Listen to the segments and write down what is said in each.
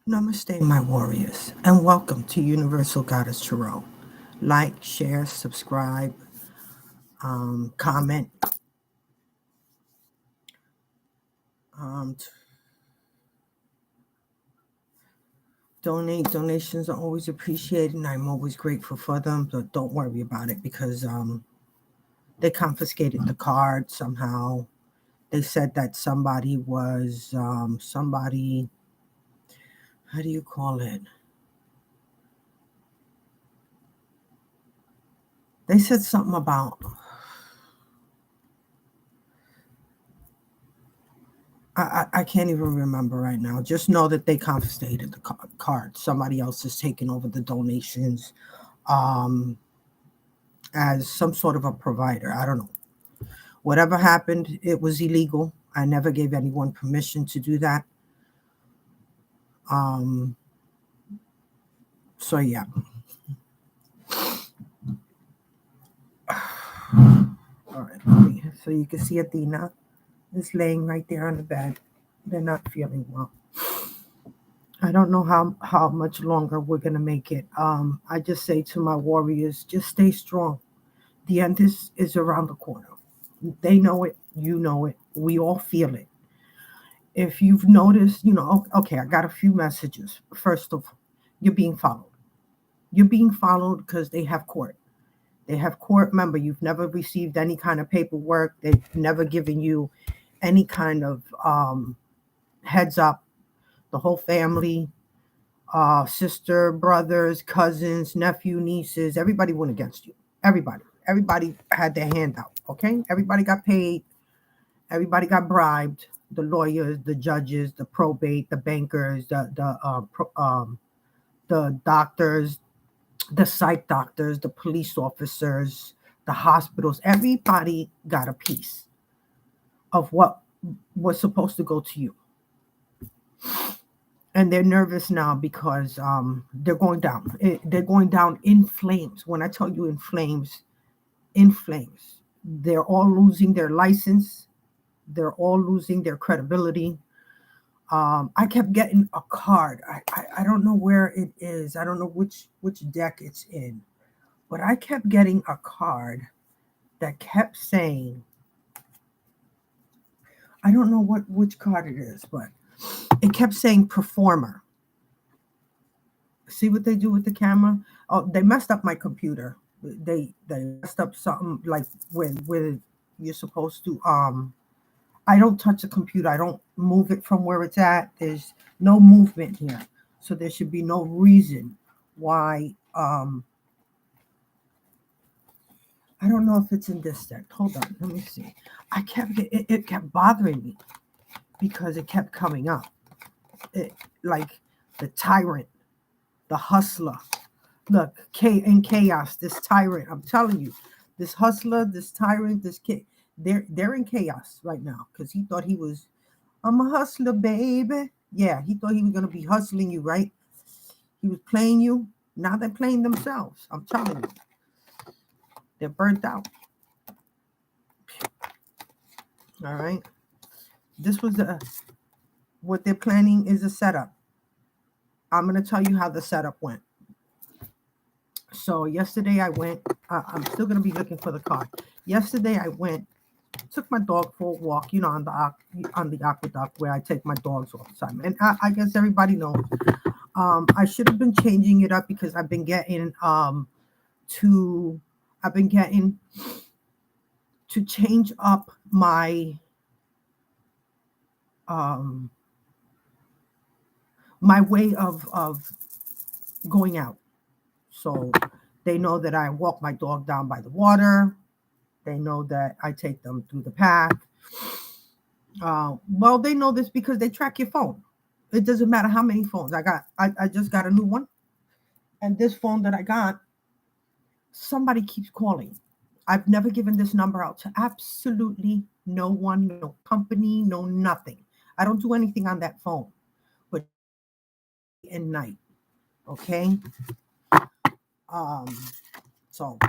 Namaste, my warriors, and welcome to Universal Goddess Tarot. Like, share, subscribe, comment. Donate. Donations are always appreciated, and I'm always grateful for them. But don't worry about it because they confiscated the card somehow. They said that somebody was somebody. How do you call it? They said something about. I can't even remember right now. Just know that they confiscated the card. Somebody else is taking over the donations um, as some sort of a provider. I don't know. Whatever happened, it was illegal. I never gave anyone permission to do that. Um, so, yeah. All right. So you can see Athena is laying right there on the bed. They're not feeling well. I don't know how much longer we're going to make it. I just say to my warriors, just stay strong. The end is around the corner. They know it. You know it. We all feel it. If you've noticed, okay, I got a few messages. First of all, you're being followed. You're being followed because they have court. They have court. Remember, you've never received any kind of paperwork. They've never given you any kind of heads up. The whole family, sister, brothers, cousins, nephew, nieces, everybody went against you. Everybody had their hand out. Okay, everybody got paid. Everybody got bribed. The lawyers, the judges, the probate, the bankers, the doctors, the psych doctors, the police officers, the hospitals. Everybody got a piece of what was supposed to go to you. And they're nervous now because they're going down. They're going down in flames. When I tell you in flames, they're all losing their license. They're all losing their credibility. I kept getting a card. I don't know where it is. I don't know which deck it's in, but I kept getting a card that kept saying, I don't know which card it is, but it kept saying performer. See what they do with the camera? Oh, they messed up my computer. They messed up something like with you're supposed to I don't touch the computer. I don't move it from where it's at. There's no movement here. So there should be no reason why I don't know if it's in this deck. Hold on, let me see. It kept bothering me because it kept coming up. Like the tyrant, the hustler. Look, in chaos, this tyrant. I'm telling you, this hustler, this tyrant, this kid, they're in chaos right now because he thought he was. I'm a hustler, baby. Yeah, he thought he was gonna be hustling you, right? He was playing you. Now they're playing themselves. I'm telling you, they're burnt out. All right. This was what they're planning is a setup. I'm gonna tell you how the setup went. So yesterday I went. I'm still gonna be looking for the card. Yesterday I went, took my dog for a walk. On the aqueduct where I take my dogs all the time. And I guess everybody knows. I should have been changing it up because I've been getting to change up my way of going out. So they know that I walk my dog down by the water. They know that I take them through the path. Well, they know this because they track your phone. It doesn't matter how many phones I got. I just got a new one. And this phone that I got, somebody keeps calling. I've never given this number out to absolutely no one, no company, no nothing. I don't do anything on that phone, but day and night. Okay. Um, so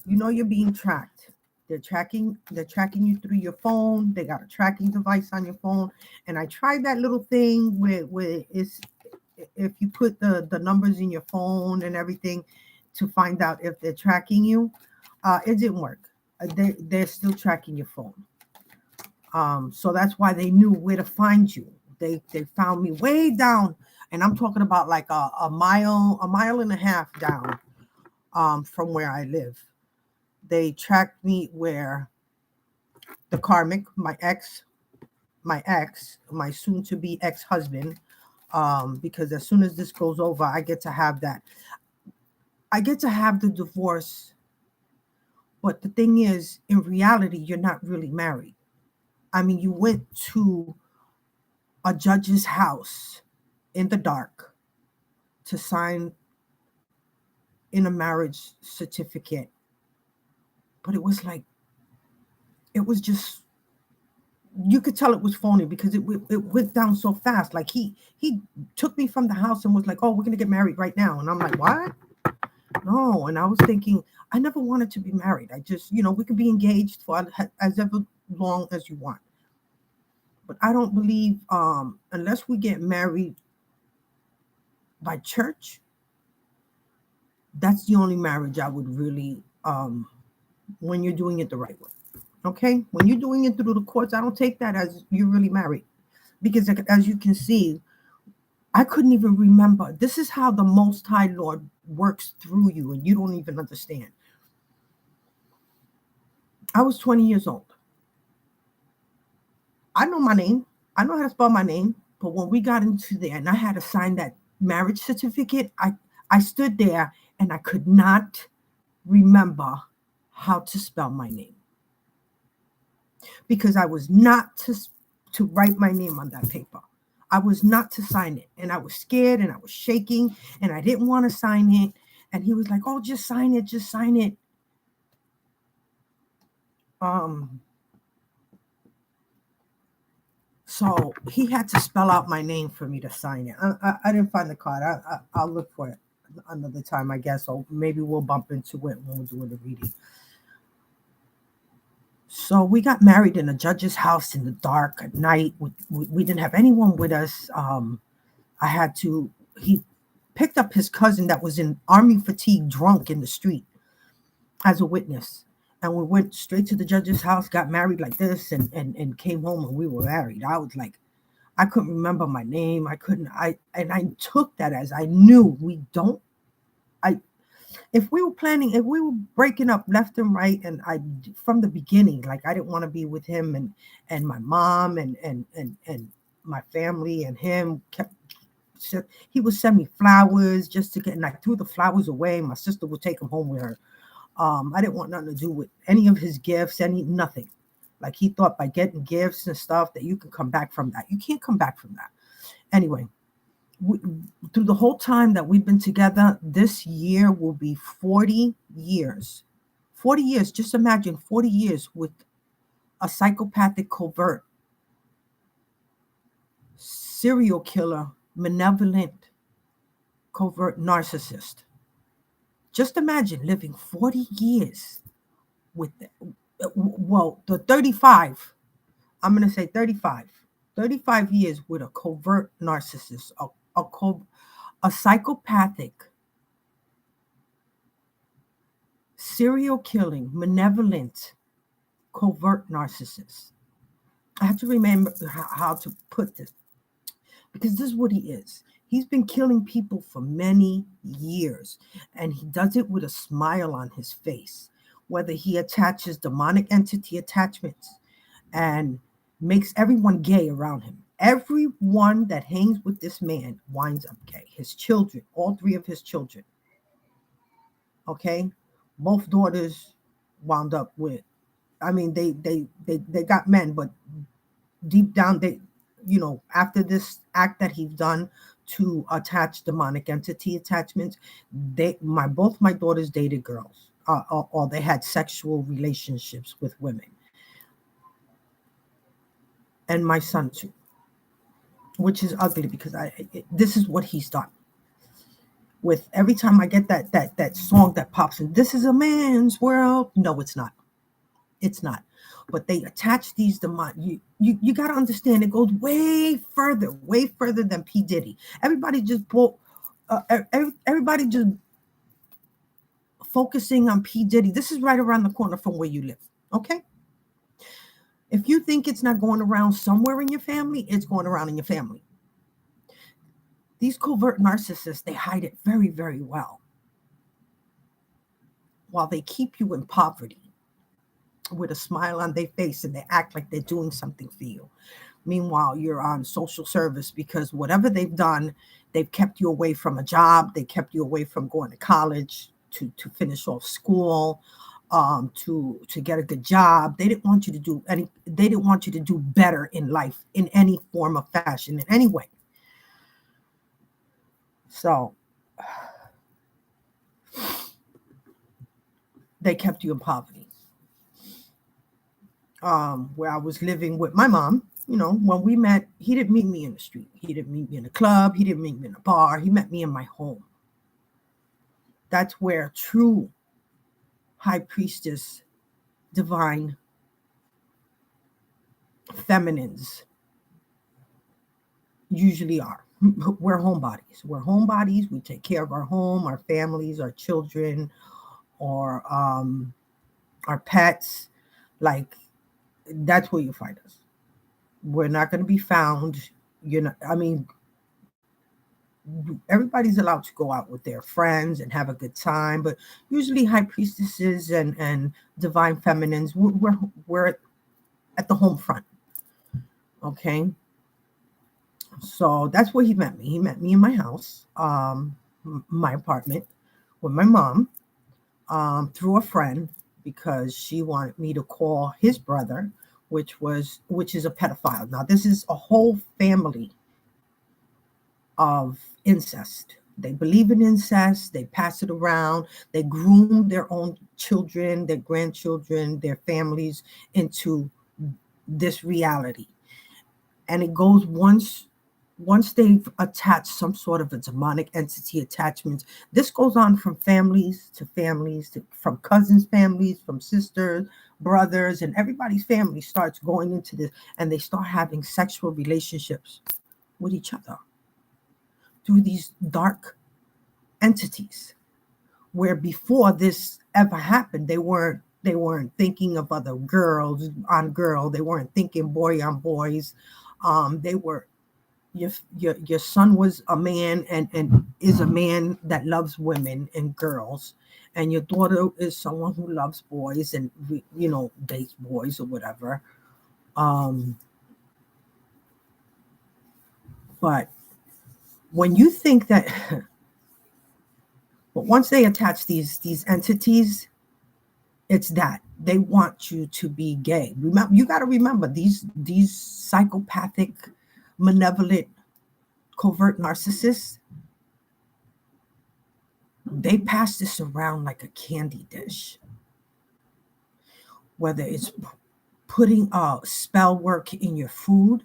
you're being tracked. They're tracking you through your phone. They got a tracking device on your phone. And I tried that little thing where if you put the numbers in your phone and everything to find out if they're tracking you, it didn't work. They're still tracking your phone. So that's why they knew where to find you. They found me way down, and I'm talking about like a mile and a half down from where I live. They tracked me where the karmic, my soon to be ex-husband, because as soon as this goes over, I get to have that. I get to have the divorce. But the thing is, in reality, you're not really married. I mean, you went to a judge's house in the dark to sign in a marriage certificate. But it was like, it was just, you could tell it was phony because it went down so fast. Like he took me from the house and was like, oh, we're going to get married right now. And I'm like, what? No. And I was thinking, I never wanted to be married. I just, we could be engaged for as ever long as you want. But I don't believe, unless we get married by church, that's the only marriage I would really, when you're doing it the right way. Okay? When you're doing it through the courts, I don't take that as you're really married. Because as you can see, I couldn't even remember. This is how the Most High Lord works through you, and you don't even understand. I was 20 years old. I know my name. I know how to spell my name. But when we got into there and I had to sign that marriage certificate, I stood there and I could not remember how to spell my name. Because I was not to write my name on that paper. I was not to sign it. And I was scared and I was shaking and I didn't want to sign it. And he was like, oh, just sign it. Just sign it. So he had to spell out my name for me to sign it. I didn't find the card. I'll look for it another time, I guess. Or maybe we'll bump into it when we're doing the reading. So we got married in a judge's house in the dark at night. We didn't have anyone with us. He picked up his cousin that was in army fatigue, drunk in the street as a witness. And we went straight to the judge's house, got married like this, and came home and we were married. I was like, I couldn't remember my name. I took that as I knew if we were breaking up left and right, and from the beginning, like I didn't want to be with him and my mom and my family, and him he would send me flowers just to get, and I threw the flowers away. My sister would take them home with her. I didn't want nothing to do with any of his gifts, nothing. Like he thought by getting gifts and stuff that you could come back from that. You can't come back from that. Anyway, through the whole time that we've been together, this year will be 40 years. 40 years, just imagine 40 years with a psychopathic, covert, serial killer, malevolent, covert narcissist. Just imagine living 40 years with, the 35, I'm going to say 35 years with a covert narcissist, a psychopathic, serial killing, malevolent, covert narcissist. I have to remember how to put this, because this is what he is. He's been killing people for many years, and he does it with a smile on his face, whether he attaches demonic entity attachments and makes everyone gay around him. Everyone that hangs with this man winds up gay. His children, all 3 of his children. Okay? Both daughters wound up with, they got men, but deep down, after this act that he's done to attach demonic entity attachments, both my daughters dated girls, or they had sexual relationships with women, and my son too, which is ugly because this is what he's done. With every time I get that song that pops in, this is a man's world. No, it's not. It's not. But they attach these demon. You got to understand, it goes way further than P. Diddy. Everybody just everybody just focusing on P. Diddy. This is right around the corner from where you live. Okay. If you think it's not going around somewhere in your family, it's going around in your family. These covert narcissists, they hide it very, very well. While they keep you in poverty with a smile on their face and they act like they're doing something for you. Meanwhile, you're on social service because whatever they've done, they've kept you away from a job. They kept you away from going to college to finish off school, to get a good job. They didn't want you to do they didn't want you to do better in life in any form of fashion, in any way. So they kept you in poverty. Where I was living with my mom, when we met, he didn't meet me in the street. He didn't meet me in a club. He didn't meet me in a bar. He met me in my home. That's where true high priestess, divine feminines usually are. We're homebodies. We're homebodies. We take care of our home, our families, our children, or our pets. Like, that's where you find us. We're not going to be found. Everybody's allowed to go out with their friends and have a good time, but usually high priestesses and divine feminines, we're at the home front. Okay. So that's where he met me. He met me in my house, my apartment, with my mom, through a friend, because she wanted me to call his brother, which is a pedophile. Now, this is a whole family of incest. They believe in incest. They pass it around. They groom their own children, their grandchildren, their families into this reality. And it goes once they've attached some sort of a demonic entity attachment. This goes on from families, from cousins' families, from sisters, brothers, and everybody's family starts going into this, and they start having sexual relationships with each other through these dark entities, where before this ever happened, they weren't thinking of other girls on girl. They weren't thinking boy on boys. They were, your son was a man and is a man that loves women and girls, and your daughter is someone who loves boys and dates boys or whatever. But when you think that, but once they attach these entities, it's that they want you to be gay. Remember, you got to remember, these psychopathic, malevolent, covert narcissists, they pass this around like a candy dish. Whether it's putting spell work in your food,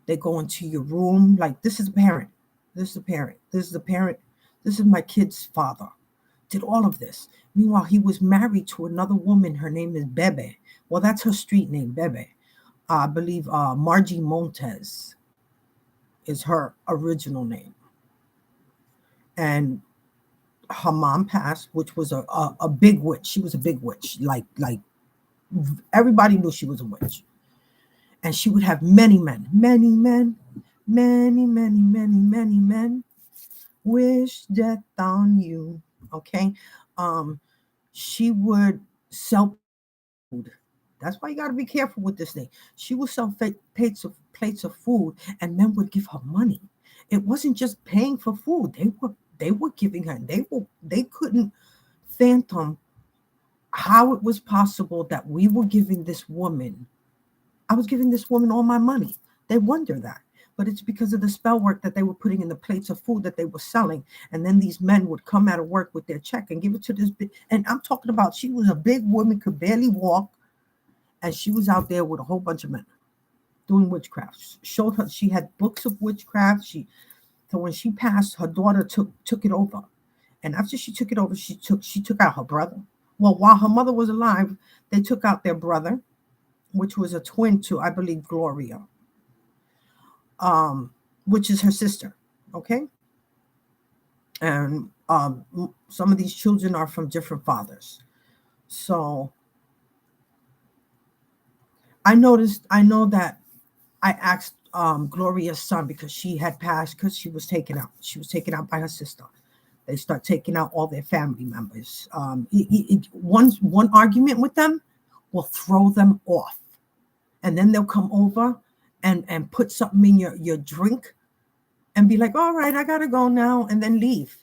they go into your room. Like, this is a parent. This is a parent. This is a parent. This is my kid's father. Did all of this. Meanwhile, he was married to another woman. Her name is Bebe. Well, that's her street name, Bebe. I believe Margie Montez is her original name. And her mom passed, which was a big witch. She was a big witch. Like everybody knew she was a witch. And she would have many men wish death on you. Okay. She would sell food. That's why you got to be careful with this thing. She would sell plates of food, and men would give her money. It wasn't just paying for food. They were giving her. They couldn't fathom how it was possible that we were giving this woman. I was giving this woman all my money. They wonder that. But it's because of the spell work that they were putting in the plates of food that they were selling. And then these men would come out of work with their check and give it to this big. And I'm talking about, she was a big woman, could barely walk. And she was out there with a whole bunch of men doing witchcraft. Showed her, she had books of witchcraft. So when she passed, her daughter took it over. And after she took it over, she took out her brother. Well, while her mother was alive, they took out their brother, which was a twin to, I believe, Gloria, which is her sister. Okay. And some of these children are from different fathers. So I know that I asked Gloria's son because she had passed because she was taken out. She was taken out by her sister. They start taking out all their family members. One argument with them will throw them off. And then they'll come over and put something in your drink and be like, all right, I got to go now, and then leave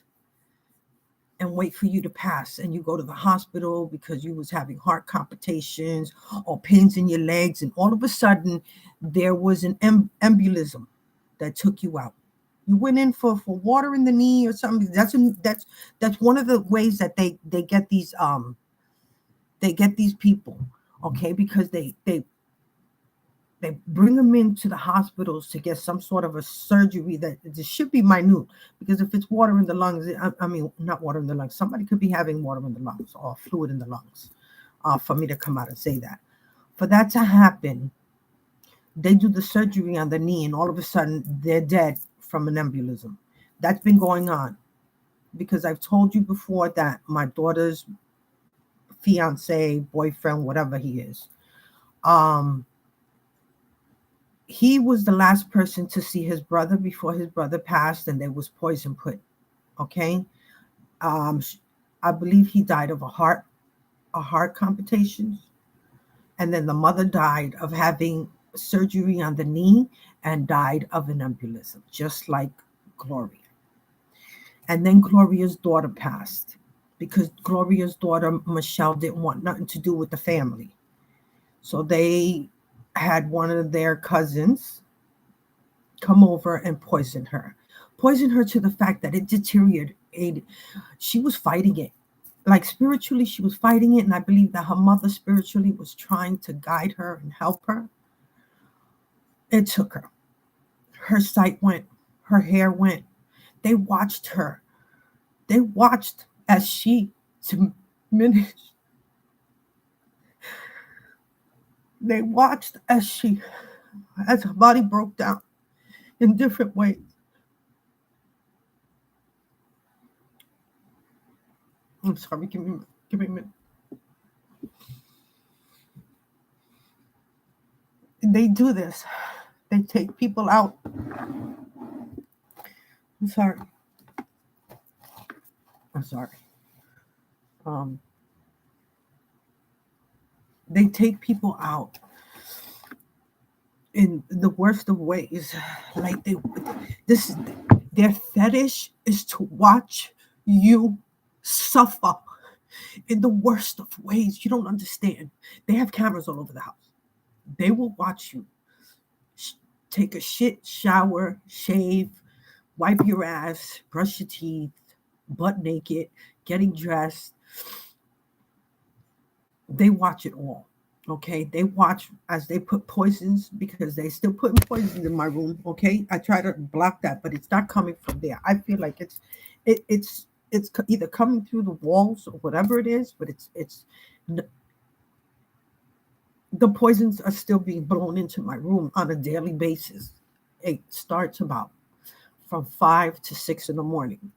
and wait for you to pass. And you go to the hospital because you was having heart palpitations or pains in your legs. And all of a sudden, there was an embolism that took you out. You went in for water in the knee or something. That's one of the ways that they get these people, okay, because they bring them into the hospitals to get some sort of a surgery that it should be minute, because if it's water in the lungs, I mean, not water in the lungs, somebody could be having water in the lungs or fluid in the lungs, for me to come out and say that. For that to happen, they do the surgery on the knee and all of a sudden they're dead from an embolism. That's been going on because I've told you before that my daughter's fiance, boyfriend, whatever he is, he was the last person to see his brother before his brother passed, and there was poison put. Okay, I believe he died of a heart complications, and then the mother died of having surgery on the knee and died of an embolism, just like Gloria. And then Gloria's daughter passed because Gloria's daughter Michelle didn't want nothing to do with the family, so they had one of their cousins come over and poison her to the fact that it deteriorated. She was fighting it, like spiritually she was fighting it, and I believe that her mother spiritually was trying to guide her and help her. It took her sight went, her hair went. They watched her, they watched as she diminished. They watched as her body broke down in different ways. I'm sorry, give me a minute. They do this. They take people out. I'm sorry. They take people out in the worst of ways. Like their fetish is to watch you suffer in the worst of ways. You don't understand. They have cameras all over the house. They will watch you take a shit, shower, shave, wipe your ass, brush your teeth, butt naked, getting dressed. They watch it all. Okay, they watch as they put poisons, because they still putting poisons in my room. Okay, I try to block that, but it's not coming from there. I feel like it's either coming through the walls or whatever it is, but the poisons are still being blown into my room on a daily basis. It starts about from 5 to 6 in the morning,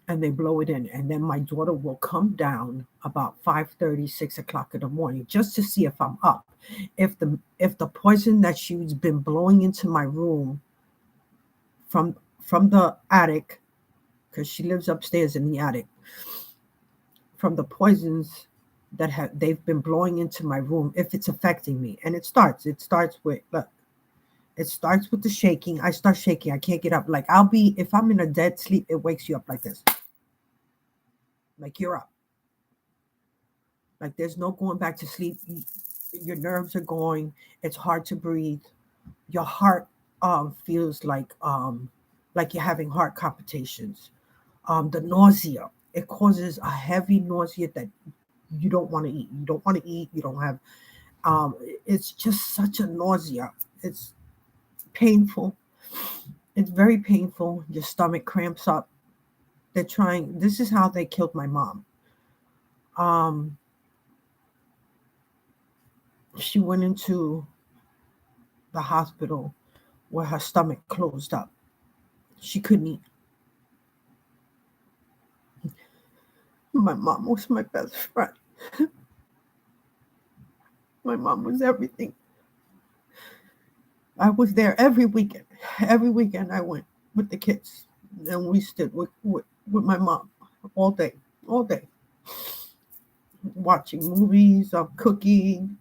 and they blow it in, and then my daughter will come down about 5:30, 6 o'clock in the morning just to see if I'm up. If the poison that she's been blowing into my room from the attic, because she lives upstairs in the attic, from the poisons that they've been blowing into my room, if it's affecting me. And it starts with, look, it starts with the shaking. I start shaking. I can't get up. Like if I'm in a dead sleep, it wakes you up like this. Like you're up. Like there's no going back to sleep. Your nerves are going. It's hard to breathe. Your heart feels like you're having heart palpitations. The nausea. It causes a heavy nausea that you don't want to eat. You don't want to eat. You don't have. It's just such a nausea. It's painful. It's very painful. Your stomach cramps up. This is how they killed my mom. Um, she went into the hospital where her stomach closed up. She couldn't eat. My mom was my best friend. My mom was everything. I was there every weekend. Every weekend I went with the kids. And we stood with my mom all day, watching movies, cooking,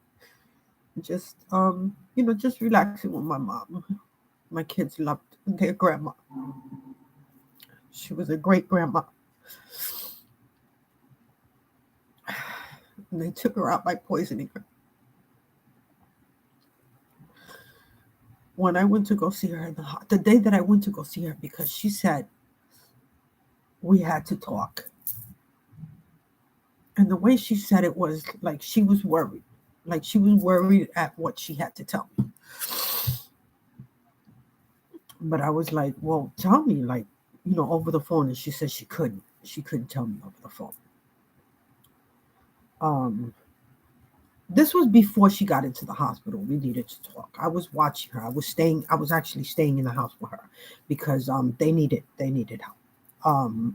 just relaxing with my mom. My kids loved their grandma. She was a great grandma. And they took her out by poisoning her. When I went to go see her the day that I went to go see her, because she said we had to talk. And the way she said it was like she was worried. Like she was worried at what she had to tell me. But I was like, well, tell me, like, over the phone. And she said she couldn't. She couldn't tell me over the phone. This was before she got into the hospital. We needed to talk. I was watching her. I was actually staying in the house with her because they needed help.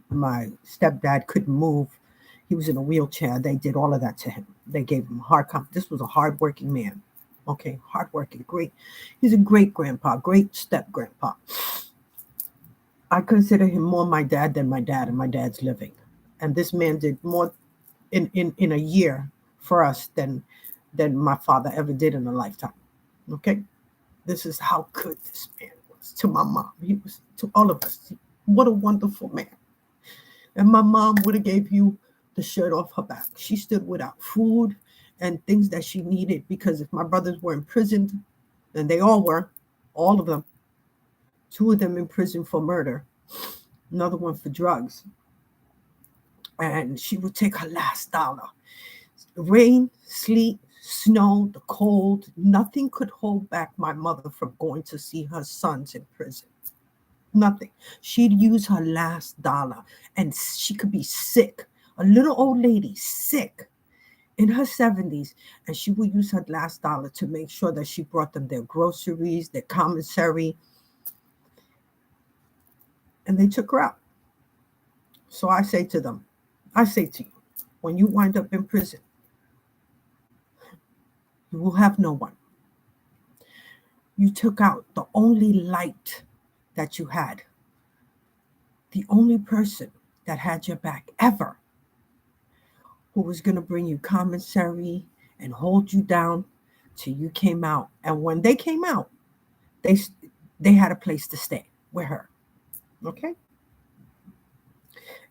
My stepdad couldn't move. He was in a wheelchair. They did all of that to him. They gave him This was a hardworking man. Okay, hardworking, great. He's a great grandpa, great step grandpa. I consider him more my dad than my dad, and my dad's living. And this man did more in a year for us than my father ever did in a lifetime. Okay? This is how good this man was to my mom. He was to all of us. What a wonderful man. And my mom would have gave you the shirt off her back. She stood without food and things that she needed, because if my brothers were imprisoned, and they all were, all of them, two of them in prison for murder, another one for drugs. And she would take her last dollar. Rain, sleet, snow, the cold, nothing could hold back my mother from going to see her sons in prison. Nothing. She'd use her last dollar, and she could be sick, a little old lady, sick in her 70s, and she would use her last dollar to make sure that she brought them their groceries, their commissary, and they took her out. So I say to you, when you wind up in prison, you will have no one. You took out the only light that you had, the only person that had your back ever, who was going to bring you commissary and hold you down till you came out. And when they came out, they had a place to stay with her. Okay?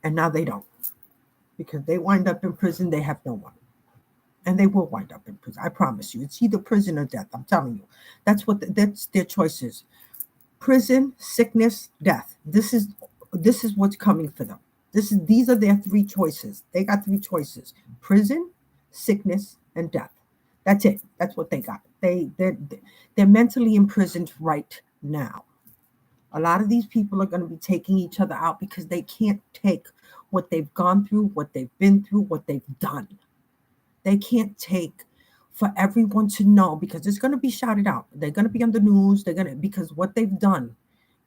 And now they don't. Because they wind up in prison, they have no one. And they will wind up in prison. I promise you. It's either prison or death. I'm telling you. That's their choices. Prison, sickness, death. This is what's coming for them. These are their three choices. They got three choices: prison, sickness, and death. That's it. That's what they got. They're mentally imprisoned right now. A lot of these people are going to be taking each other out because they can't take what they've gone through, what they've been through, what they've done. They can't take for everyone to know, because it's going to be shouted out. They're going to be on the news. Because what they've done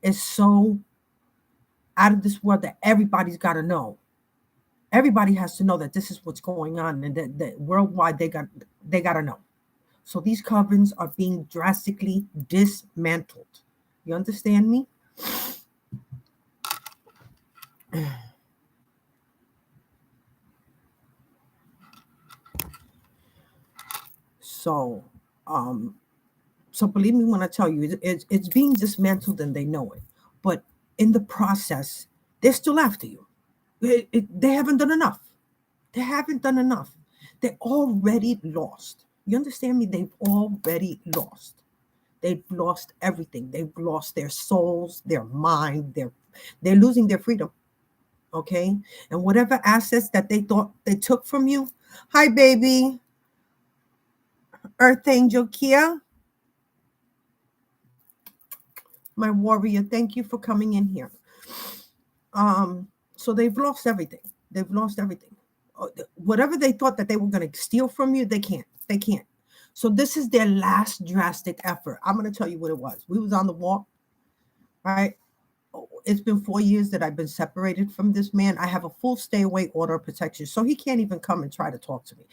is so out of this world that everybody's got to know. Everybody has to know that this is what's going on, and that worldwide they got to know. So these covens are being drastically dismantled. You understand me? So, so believe me when I tell you, it's being dismantled and they know it. But in the process, they're still after you. They haven't done enough. They haven't done enough. They're already lost. You understand me? They've already lost. They've lost everything. They've lost their souls, their mind. They're losing their freedom. Okay? And whatever assets that they thought they took from you. Hi, baby. Earth Angel Kia. My warrior, thank you for coming in here. So they've lost everything. They've lost everything. whatever they thought that they were going to steal from you, they can't. They can't. So this is their last drastic effort. I'm going to tell you what it was. We was on the walk, right? It's been 4 years that I've been separated from this man. I have a full stay away order of protection, so he can't even come and try to talk to me.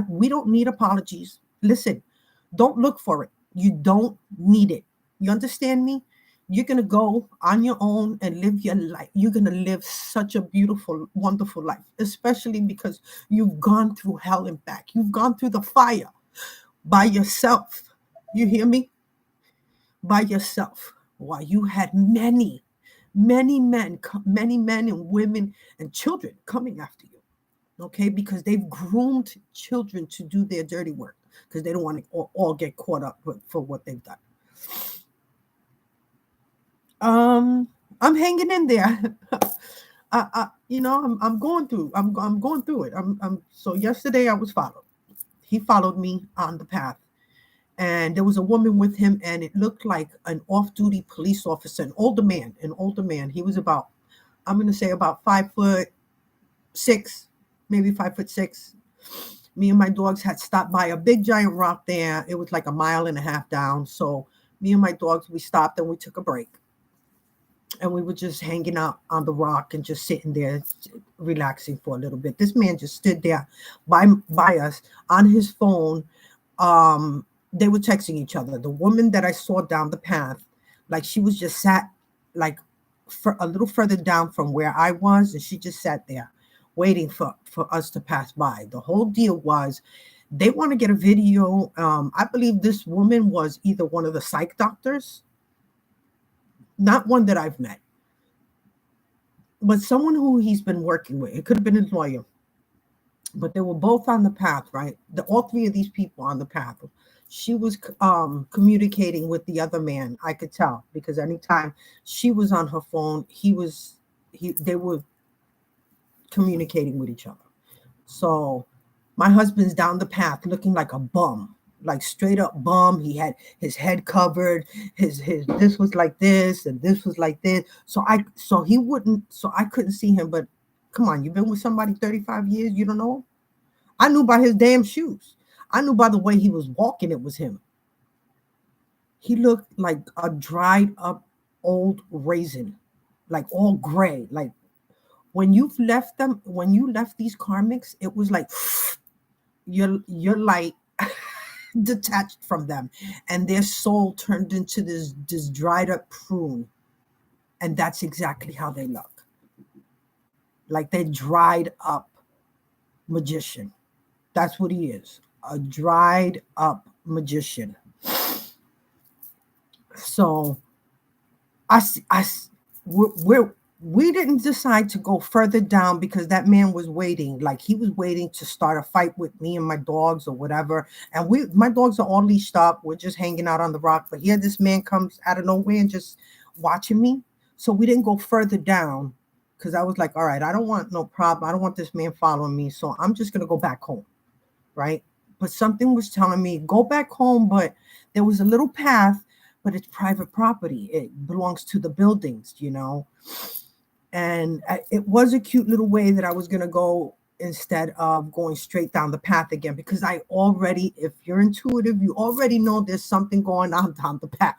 We don't need apologies. Listen, don't look for it. You don't need it. You understand me? You're going to go on your own and live your life. You're going to live such a beautiful, wonderful life, especially because you've gone through hell and back. You've gone through the fire by yourself. You hear me? By yourself. While you had many men and women and children coming after you, okay? Because they've groomed children to do their dirty work because they don't want to all get caught up for what they've done. I'm hanging in there. I'm going through. I'm going through it. So yesterday I was followed. He followed me on the path. And there was a woman with him, and it looked like an off-duty police officer, an older man. He was about, I'm going to say about 5'6", maybe 5'6". Me and my dogs had stopped by a big giant rock there. It was like 1.5 miles down. So me and my dogs, we stopped and we took a break. And we were just hanging out on the rock and just sitting there relaxing for a little bit. This man just stood there by us on his phone. They were texting each other. The woman that I saw down the path, like she was just sat like for a little further down from where I was, and she just sat there waiting for us to pass by. The whole deal was they want to get a video. I believe this woman was either one of the psych doctors, not one that I've met, but someone who he's been working with. It could have been his lawyer, but they were both on the path, right? All three of these people on the path. She was communicating with the other man. I could tell because anytime she was on her phone, they were communicating with each other. So my husband's down the path looking like a bum, like straight up bum. He had his head covered. His this was like this and this was like this. So I couldn't see him. But come on, you've been with somebody 35 years, you don't know him? I knew by his damn shoes. I knew by the way he was walking, it was him. He looked like a dried up old raisin, like all gray. Like when you left these karmics, it was like you're like detached from them, and their soul turned into this dried up prune. And that's exactly how they look. Like they dried up magician. That's what he is. A dried up magician. So we didn't decide to go further down because that man was waiting. Like he was waiting to start a fight with me and my dogs or whatever. And my dogs are all leashed up. We're just hanging out on the rock. But here this man comes out of nowhere and just watching me. So we didn't go further down because I was like, all right, I don't want no problem. I don't want this man following me. So I'm just going to go back home. Right. But something was telling me, go back home. But there was a little path, but it's private property. It belongs to the buildings, And it was a cute little way that I was going to go instead of going straight down the path again. Because if you're intuitive, you already know there's something going on down the path.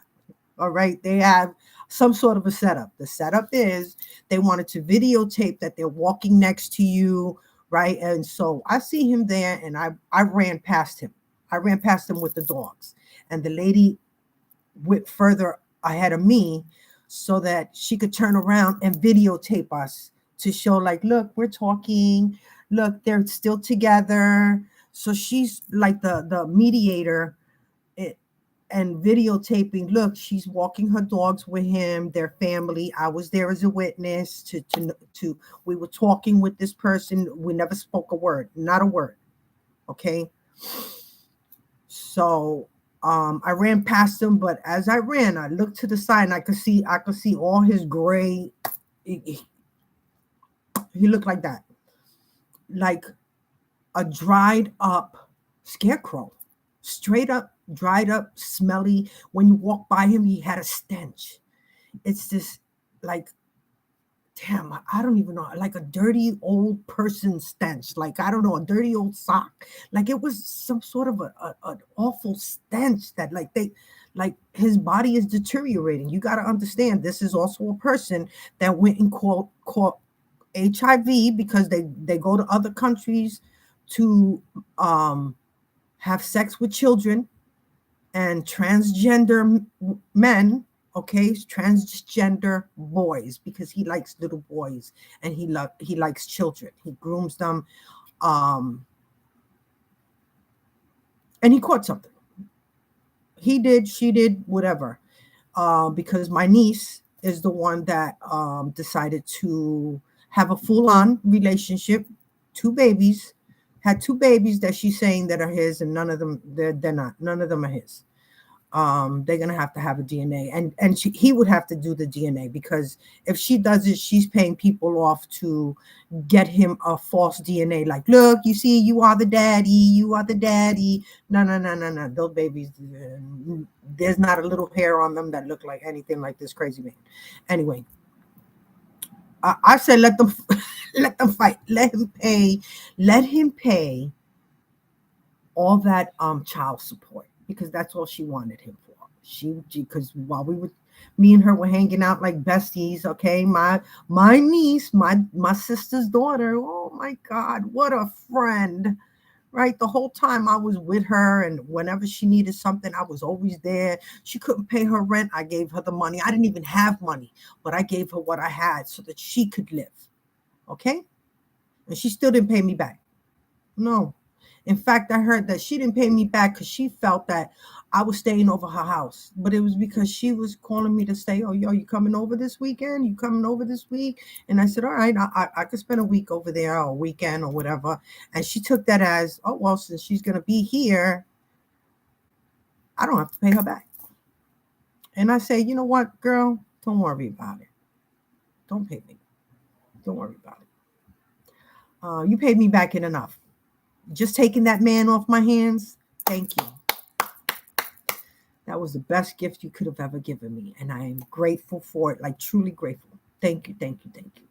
All right. They have some sort of a setup. The setup is they wanted to videotape that they're walking next to you. Right. And so I see him there and I ran past him. I ran past him with the dogs, and the lady went further ahead of me so that she could turn around and videotape us to show like, look, we're talking. Look, they're still together. So she's like the mediator and videotaping. Look, she's walking her dogs with him, their family. I was there as a witness to we were talking with this person. We never spoke a word, not a word. Okay. So I ran past him, but as I ran, I looked to the side and I could see all his gray. He looked like that, like a dried up scarecrow, straight up, dried up, smelly. When you walk by him, he had a stench. It's this like damn, I don't even know, like a dirty old person stench, like, I don't know, a dirty old sock. Like it was some sort of an awful stench that like his body is deteriorating. You got to understand, this is also a person that went and caught HIV because they go to other countries to have sex with children and transgender men, okay, transgender boys, because he likes little boys and he likes children. He grooms them, um, and he caught something. He did, she did, whatever. Because my niece is the one that decided to have a full-on relationship, two babies, had two babies that she's saying that are his, and none of them, they're not. None of them are his. They're gonna have to have a DNA, and he would have to do the DNA, because if she does it, she's paying people off to get him a false DNA. Like, look, you see, you are the daddy, you are the daddy. No, no, no, no, no. Those babies, there's not a little hair on them that look like anything like this crazy man. Anyway, I said let them let them fight. Let him pay all that child support, because that's all she wanted him for. She because while me and her were hanging out like besties, okay, my niece, my sister's daughter, oh my God, what a friend. Right, the whole time I was with her, and whenever she needed something, I was always there. She couldn't pay her rent, I gave her the money. I didn't even have money, but I gave her what I had so that she could live. Okay, and she still didn't pay me back. No. In fact, I heard that she didn't pay me back because she felt that I was staying over her house. But it was because she was calling me to say, oh, yo, you coming over this weekend? You coming over this week? And I said, all right, I could spend a week over there, or a weekend or whatever. And she took that as, oh, well, since she's going to be here, I don't have to pay her back. And I say, you know what, girl? Don't worry about it. Don't pay me. Don't worry about it. You paid me back in enough. Just taking that man off my hands, thank you. That was the best gift you could have ever given me. And I am grateful for it, like truly grateful. Thank you, thank you, thank you.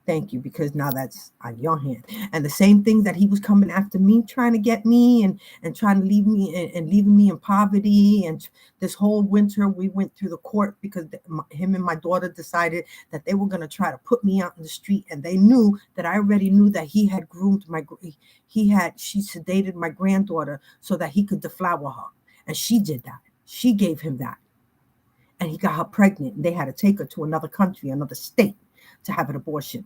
Thank you, because now that's on your hand. And the same thing that he was coming after me, trying to get me and trying to leave me and leaving me in poverty. And this whole winter we went through the court because him and my daughter decided that they were going to try to put me out in the street. And they knew that I already knew that he had groomed she sedated my granddaughter so that he could deflower her. And she did that. She gave him that. And he got her pregnant. And they had to take her to another country, another state, to have an abortion.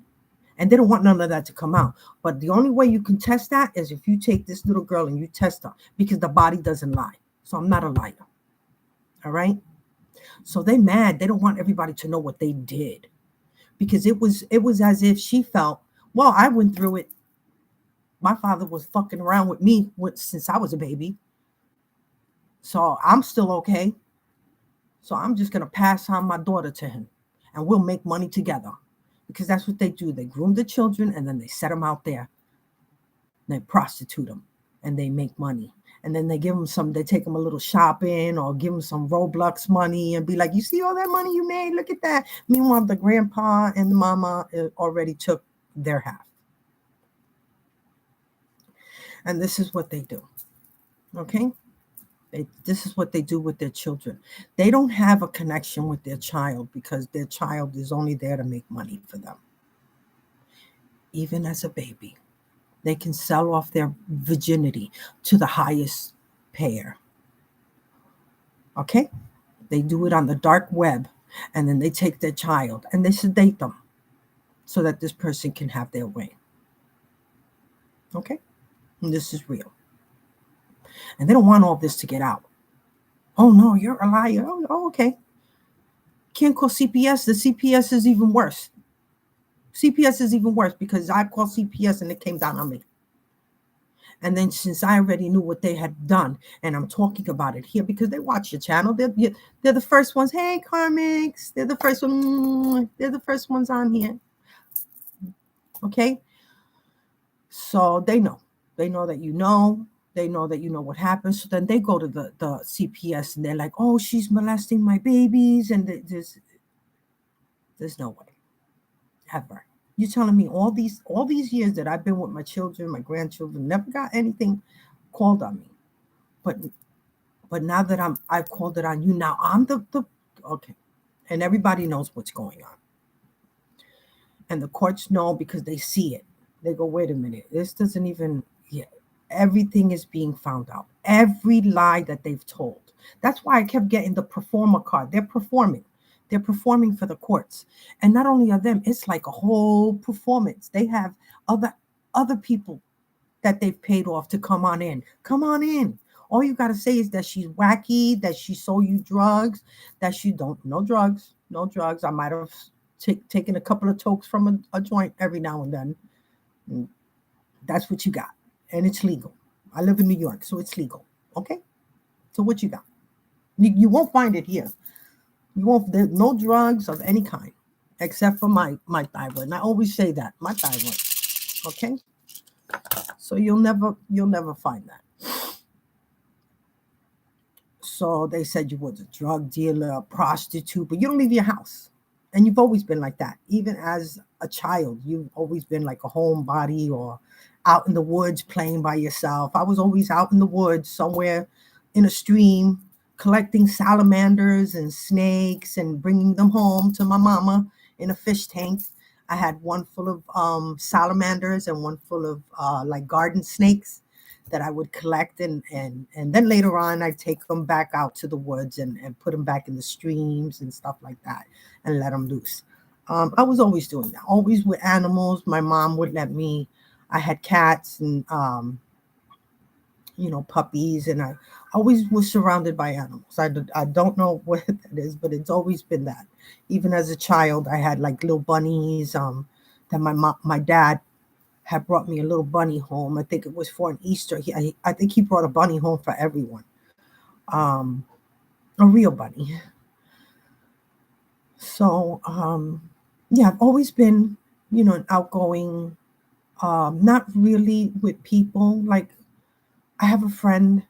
And they don't want none of that to come out. But the only way you can test that is if you take this little girl and you test her, because the body doesn't lie. So I'm not a liar. All right? So they mad. They don't want everybody to know what they did. Because it was as if she felt, well, I went through it. My father was fucking around with me since I was a baby. So I'm still okay. So I'm just going to pass on my daughter to him. And we'll make money together. Because that's what they do. They groom the children and then they set them out there. They prostitute them and they make money. And then they take them a little shopping or give them some Roblox money and be like, you see all that money you made? Look at that. Meanwhile, the grandpa and the mama already took their half. And this is what they do. Okay? This is what they do with their children. They don't have a connection with their child because their child is only there to make money for them. Even as a baby, they can sell off their virginity to the highest payer. Okay? They do it on the dark web, and then they take their child and they sedate them so that this person can have their way. Okay? And this is real. And they don't want all this to get out. Oh, no, you're a liar. Oh, okay. Can't call CPS. The CPS is even worse. CPS is even worse because I called CPS and it came down on me. And then since I already knew what they had done, and I'm talking about it here because they watch your channel, they're the first ones. Hey, Karmics. They're the first one. They're the first ones on here. Okay? So they know. They know that you know. They know that you know what happened. So then they go to the CPS and they're like, oh, she's molesting my babies. And there's no way. ever. You're telling me all these years that I've been with my children, my grandchildren, never got anything called on me. But now that I've called it on you, now I'm the okay. And everybody knows what's going on. And the courts know because they see it. They go, wait a minute, this doesn't even, yeah, everything is being found out. Every lie that they've told. That's why I kept getting the performer card. They're performing. They're performing for the courts. And not only are them, it's like a whole performance. They have other people that they've paid off to come on in. Come on in. All you got to say is that she's wacky, that she sold you drugs, that she don't, no drugs, no drugs. I might have taken a couple of tokes from a joint every now and then. That's what you got. And it's legal. I live in New York, so it's legal. Okay? So what you got? You won't find it here. You won't, there's no drugs of any kind, except for my thyroid. And I always say that, my thyroid. Okay? So you'll never find that. So they said you was a drug dealer, a prostitute, but you don't leave your house. And you've always been like that. Even as a child, you've always been like a homebody or out in the woods playing by yourself. I was always out in the woods somewhere in a stream collecting salamanders and snakes and bringing them home to my mama in a fish tank. I had one full of salamanders and one full of like garden snakes that I would collect. And then later on, I'd take them back out to the woods and put them back in the streams and stuff like that and let them loose. I was always doing that, always with animals. My mom would let me. I had cats and, puppies, and I always was surrounded by animals. I don't know what that is, but it's always been that. Even as a child, I had like little bunnies that my dad had brought me a little bunny home. I think it was for an Easter. I think he brought a bunny home for everyone, a real bunny. So, yeah, I've always been, an outgoing, not really with people. Like, I have a friend,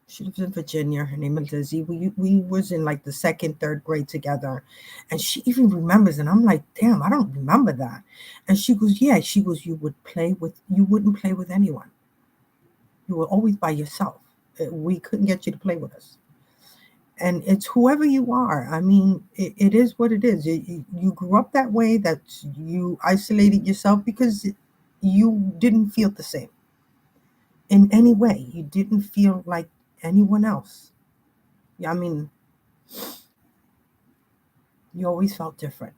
she lives in Virginia. Her name is Lizzie. We was in like the second, third grade together, and she even remembers. And I'm like, damn, I don't remember that. And she goes, yeah. She goes, you wouldn't play with anyone. You were always by yourself. We couldn't get you to play with us. And it's whoever you are. I mean, it is what it is. You grew up that way, that you isolated yourself because you didn't feel the same in any way. You didn't feel like anyone else. I mean, you always felt different.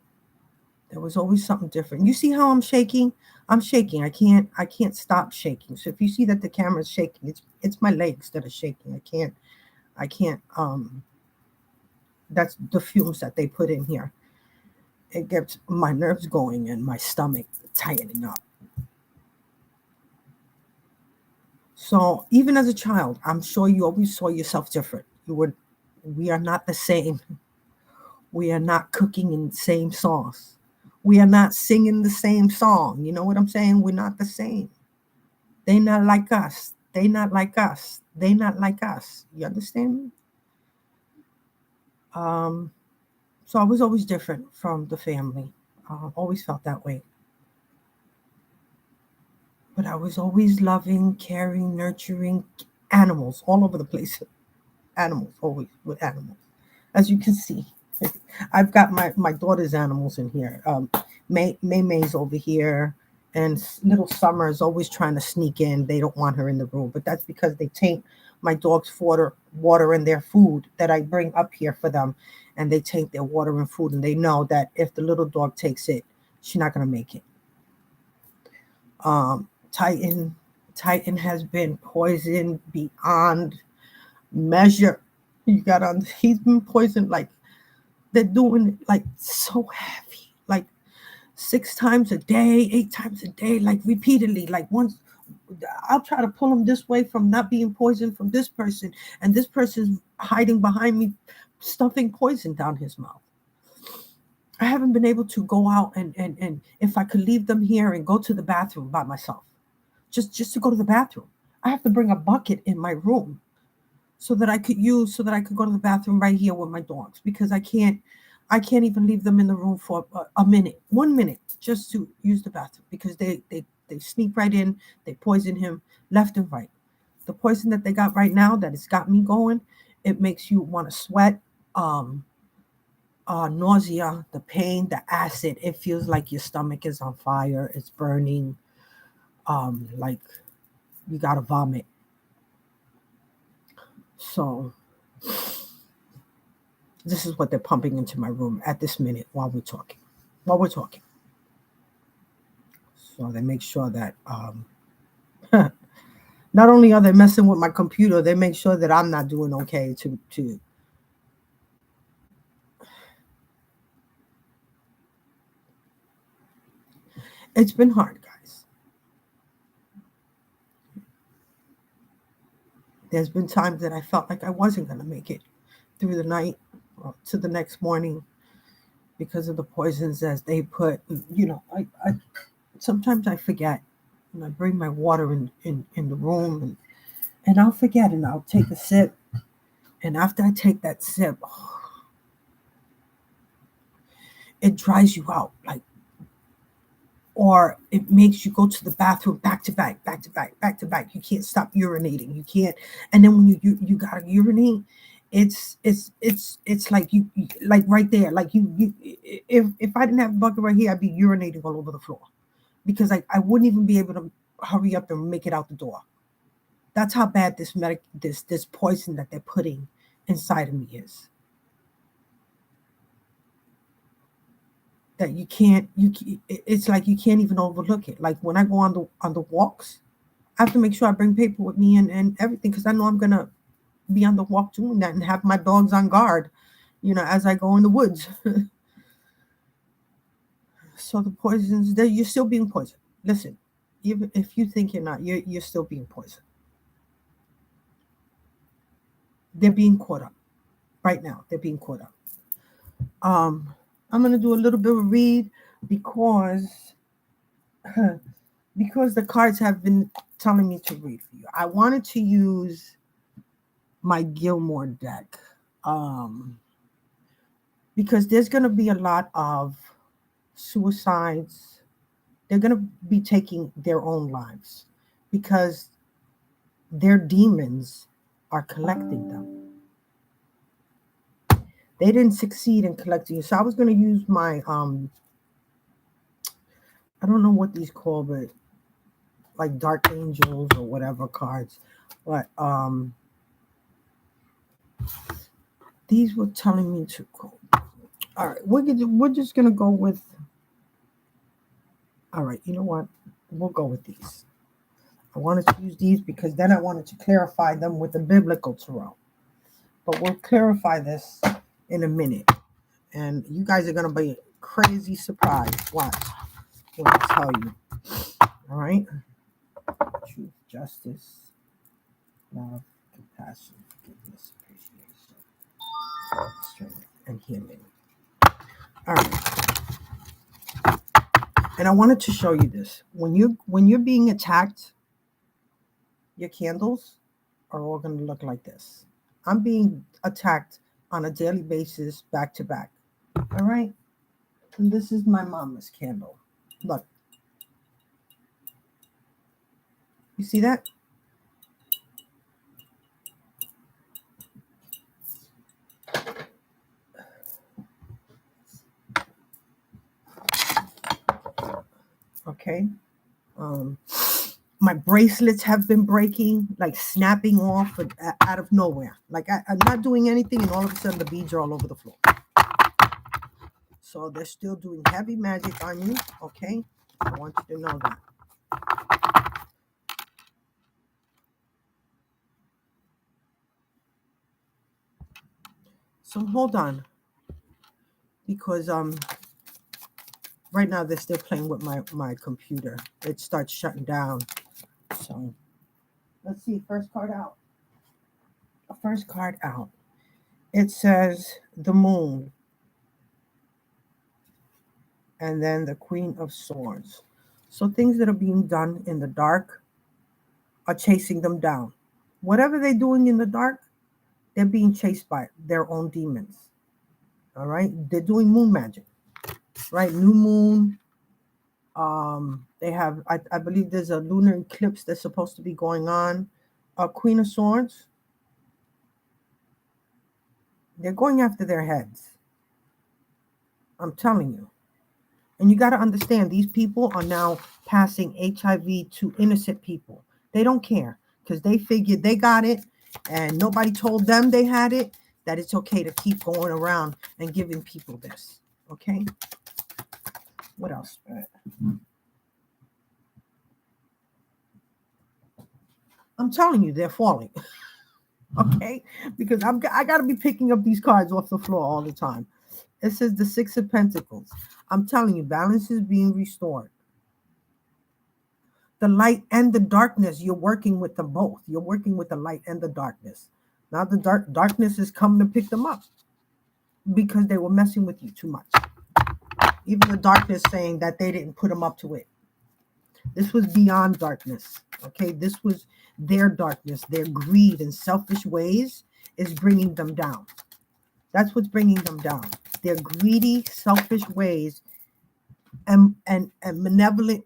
There was always something different. You see how I'm shaking? I'm shaking. I can't stop shaking. So if you see that the camera's shaking, it's my legs that are shaking. I can't that's the fumes that they put in here. It gets my nerves going and my stomach tightening up. So even as a child, I'm sure you always saw yourself different. We are not the same. We are not cooking in the same sauce. We are not singing the same song. You know what I'm saying? We're not the same. They not like us. They not like us. They not like us. You understand me? So I was always different from the family. Always felt that way. But I was always loving, caring, nurturing animals all over the place. Animals, always with animals. As you can see, I've got my daughter's animals in here. May's over here, and little Summer is always trying to sneak in. They don't want her in the room, but that's because they taint my dog's water and their food that I bring up here for them, and they taint their water and food, and they know that if the little dog takes it, she's not going to make it. Titan has been poisoned beyond measure. He's been poisoned, like they're doing it like so heavy, like 6 times a day, 8 times a day, like repeatedly. Like once I'll try to pull him this way from not being poisoned from this person, and this person's hiding behind me, stuffing poison down his mouth. I haven't been able to go out and if I could leave them here and go to the bathroom by myself, just to go to the bathroom, I have to bring a bucket in my room so that I could go to the bathroom right here with my dogs, because I can't I can't even leave them in the room for a minute, 1 minute, just to use the bathroom, because they sneak right in, they poison him left and right. The poison that they got right now that has got me going, it makes you want to sweat, um, nausea, the pain, the acid. It feels like your stomach is on fire, it's burning, like you gotta vomit. So this is what they're pumping into my room at this minute while we're talking. While we're talking. So they make sure that not only are they messing with my computer, they make sure that I'm not doing okay to It's been hard, guys. There's been times that I felt like I wasn't going to make it through the night or to the next morning because of the poisons as they put. I sometimes I forget, and I bring my water in the room, and I'll forget, and I'll take a sip, and after I take that sip, it dries you out, like, or it makes you go to the bathroom back to back, back to back, back to back. You can't stop urinating. You can't, and then when you gotta urinate, it's like you like right there, like you if I didn't have a bucket right here, I'd be urinating all over the floor because I wouldn't even be able to hurry up and make it out the door. That's how bad this poison that they're putting inside of me is. That it's like you can't even overlook it. Like when I go on the walks, I have to make sure I bring paper with me and everything because I know I'm gonna be on the walk doing that and have my dogs on guard, as I go in the woods. So the poisons, you're still being poisoned. Listen, even if you think you're not, you're still being poisoned. They're being caught up right now. They're being caught up. I'm gonna do a little bit of read because because the cards have been telling me to read for you. I wanted to use my Gilmore deck because there's going to be a lot of suicides. They're going to be taking their own lives because their demons are collecting them. They didn't succeed in collecting you. So I was going to use my I don't know what these call, but like dark angels or whatever cards. But these were telling me to go. All right, we're just gonna go with. All right, you know what? We'll go with these. I wanted to use these because then I wanted to clarify them with the biblical tarot. But we'll clarify this in a minute, and you guys are gonna be crazy surprised. Watch what I tell you. All right, truth, justice, love, compassion, forgiveness, appreciation, strength, and healing. All right. And I wanted to show you this. When you're being attacked, your candles are all going to look like this. I'm being attacked on a daily basis, back to back. All right? And this is my mama's candle. Look. You see that? Okay. My bracelets have been breaking, like snapping off out of nowhere. Like I'm not doing anything, and all of a sudden the beads are all over the floor. So they're still doing heavy magic on you. Okay, I want you to know that. So hold on, because right now they're still playing with my computer. It starts shutting down. So let's see. First card out. First card out. It says the moon, and then the Queen of Swords. So things that are being done in the dark are chasing them down. Whatever they're doing in the dark, they're being chased by their own demons. All right. They're doing moon magic, right? New moon. They have, I believe there's a lunar eclipse that's supposed to be going on. Queen of Swords. They're going after their heads. I'm telling you. And you got to understand, these people are now passing HIV to innocent people. They don't care because they figured they got it and nobody told them they had it, that it's okay to keep going around and giving people this. Okay? What else? I'm telling you, they're falling. Okay? Because I got to be picking up these cards off the floor all the time. It says the Six of Pentacles. I'm telling you, balance is being restored. The light and the darkness, you're working with them both. You're working with the light and the darkness. Now the darkness is coming to pick them up because they were messing with you too much. Even the darkness saying that they didn't put them up to it. This was beyond darkness. Okay, this was their darkness. Their greed and selfish ways is bringing them down. That's what's bringing them down. Their greedy, selfish ways and malevolent.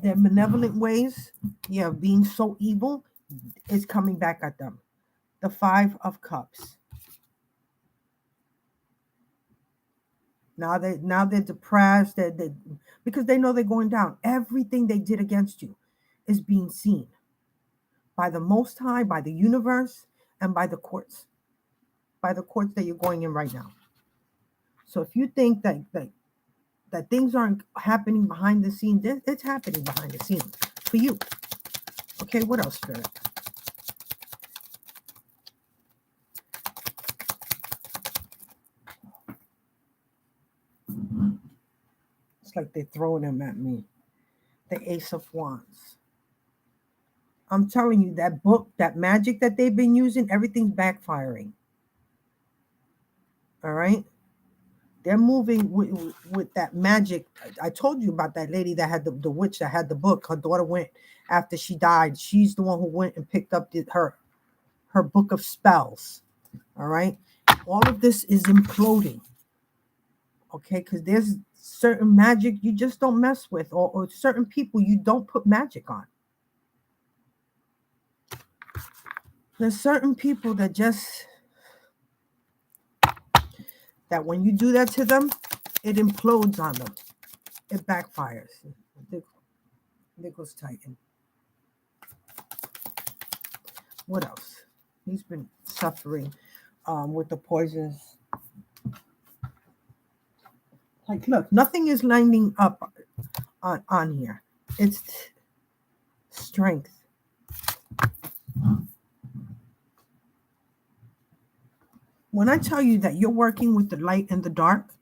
Their malevolent ways, yeah, being so evil, is coming back at them. The Five of Cups. Now they're depressed. They because they know they're going down. Everything they did against you is being seen by the Most High, by the universe, and by the courts. By the courts that you're going in right now. So if you think that things aren't happening behind the scenes, it's happening behind the scenes for you. Okay, what else, Spirit? It's like they're throwing them at me. The Ace of Wands. I'm telling you, that book, that magic that they've been using, everything's backfiring. All right? They're moving with that magic. I told you about that lady that had the witch that had the book. Her daughter went after she died. She's the one who went and picked up her book of spells. All right? All of this is imploding. Okay? Because there's certain magic you just don't mess with, or certain people you don't put magic on. There's certain people that when you do that to them, it implodes on them. It backfires. There goes Titan. What else? He's been suffering with the poisons. Like, look, nothing is lining up on here. It's strength. When I tell you that you're working with the light and the dark,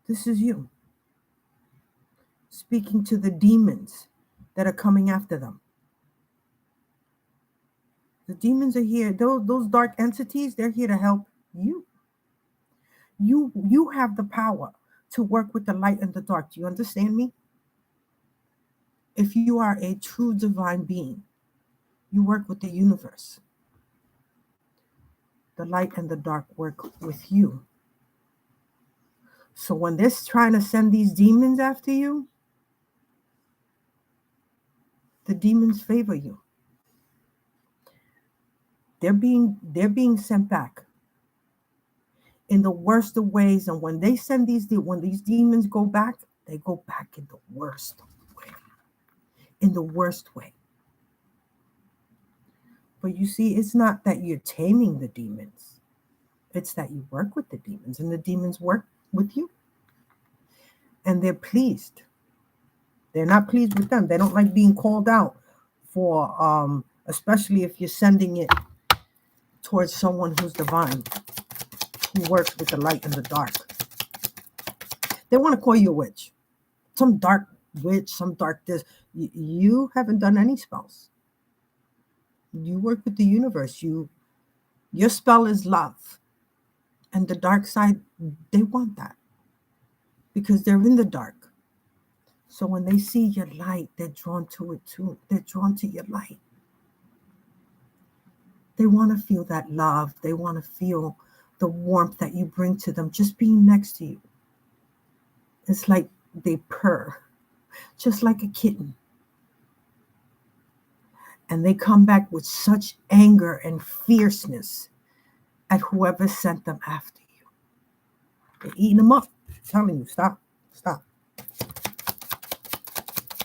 this is you. Speaking to the demons that are coming after them. The demons are here. Those dark entities, they're here to help you. You have the power to work with the light and the dark. Do you understand me? If you are a true divine being, you work with the universe. The light and the dark work with you. So when they're trying to send these demons after you, the demons favor you. They're being sent back in the worst of ways. And when they send when these demons go back, they go back in the worst way. In the worst way. But you see, it's not that you're taming the demons. It's that you work with the demons and the demons work with you. And they're pleased. They're not pleased with them. They don't like being called out for, especially if you're sending it towards someone who's divine, who works with the light and the dark. They want to call you a witch. Some dark witch, some dark this. You haven't done any spells. You work with the universe. Your spell is love. And the dark side, they want that. Because they're in the dark. So when they see your light, they're drawn to it too. They're drawn to your light. They want to feel that love. They want to feel the warmth that you bring to them just being next to you. It's like they purr, just like a kitten. And they come back with such anger and fierceness at whoever sent them after you. They're eating them up. I'm telling you, stop.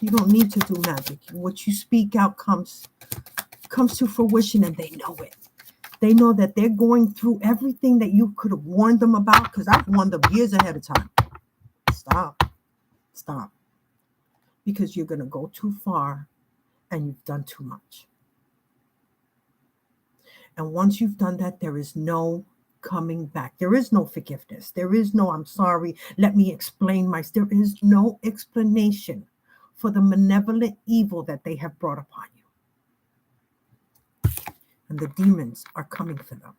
You don't need to do magic. What you speak out comes to fruition, and they know it. They know that they're going through everything that you could have warned them about, because I've warned them years ahead of time. Stop. Because you're going to go too far and you've done too much. And once you've done that, there is no coming back. There is no forgiveness. There is no, I'm sorry, let me explain myself. There is no explanation for the malevolent evil that they have brought upon you. And the demons are coming for them.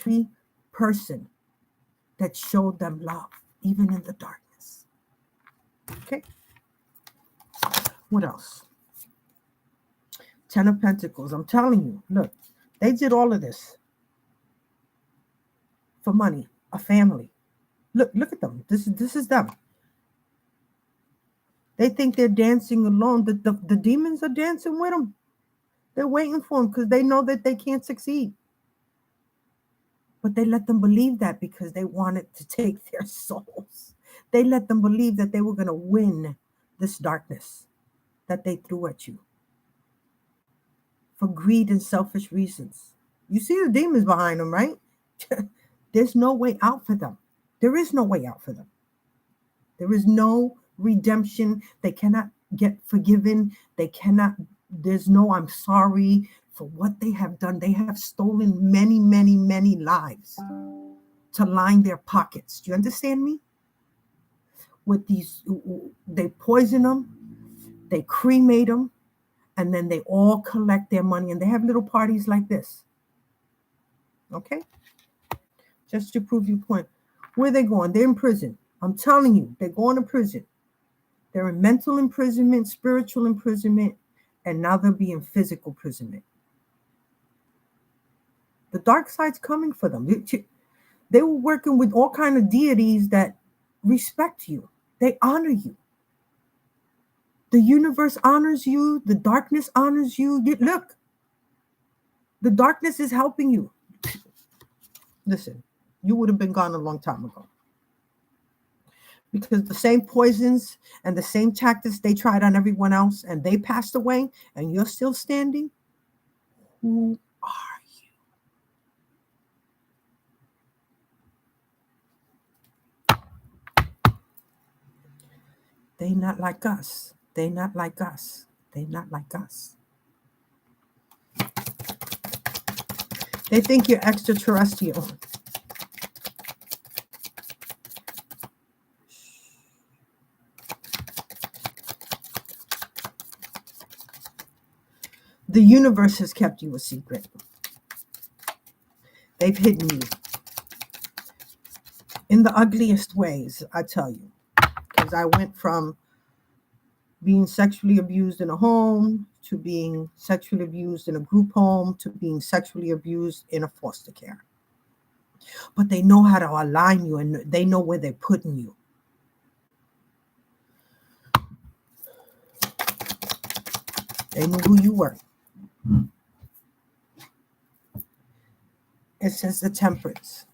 Every person that showed them love, even in the darkness. Okay. What else? 10 of Pentacles. I'm telling you, look, they did all of this for money, a family. Look at them. This is them. They think they're dancing alone. The demons are dancing with them. They're waiting for them because they know that they can't succeed. But they let them believe that because they wanted to take their souls. They let them believe that they were going to win this darkness that they threw at you for greed and selfish reasons. You see the demons behind them, right? There's no way out for them. There is no way out for them. There is no redemption. They cannot get forgiven. There's no I'm sorry for what they have done. They have stolen many, many, many lives to line their pockets. Do you understand me? With these, they poison them, they cremate them, and then they all collect their money, and they have little parties like this. Okay? Just to prove your point. Where are they going? They're in prison. I'm telling you, they're going to prison. They're in mental imprisonment, spiritual imprisonment, and now they'll be in physical imprisonment. The dark side's coming for them. They were working with all kinds of deities that respect you. They honor you. The universe honors you. The darkness honors you. Look, the darkness is helping you. Listen, you would have been gone a long time ago. Because the same poisons and the same tactics they tried on everyone else and they passed away and you're still standing, who are you? They not like us. They not like us. They not like us. They think you're extraterrestrial. The universe has kept you a secret. They've hidden you in the ugliest ways, I tell you. Because I went from being sexually abused in a home to being sexually abused in a group home to being sexually abused in a foster care. But they know how to align you and they know where they're putting you. They knew who you were. It says the Temperance.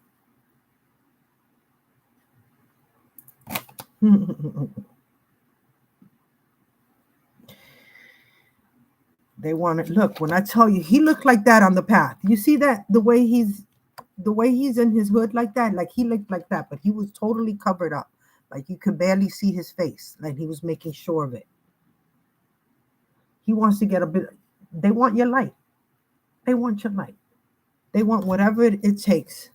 They want to look. When I tell you, he looked like that on the path. You see that the way he's in his hood like that, like he looked like that, but he was totally covered up, like you could barely see his face, like he was making sure of it. He wants to get a bit. They want your light. They want your light. They want whatever it takes.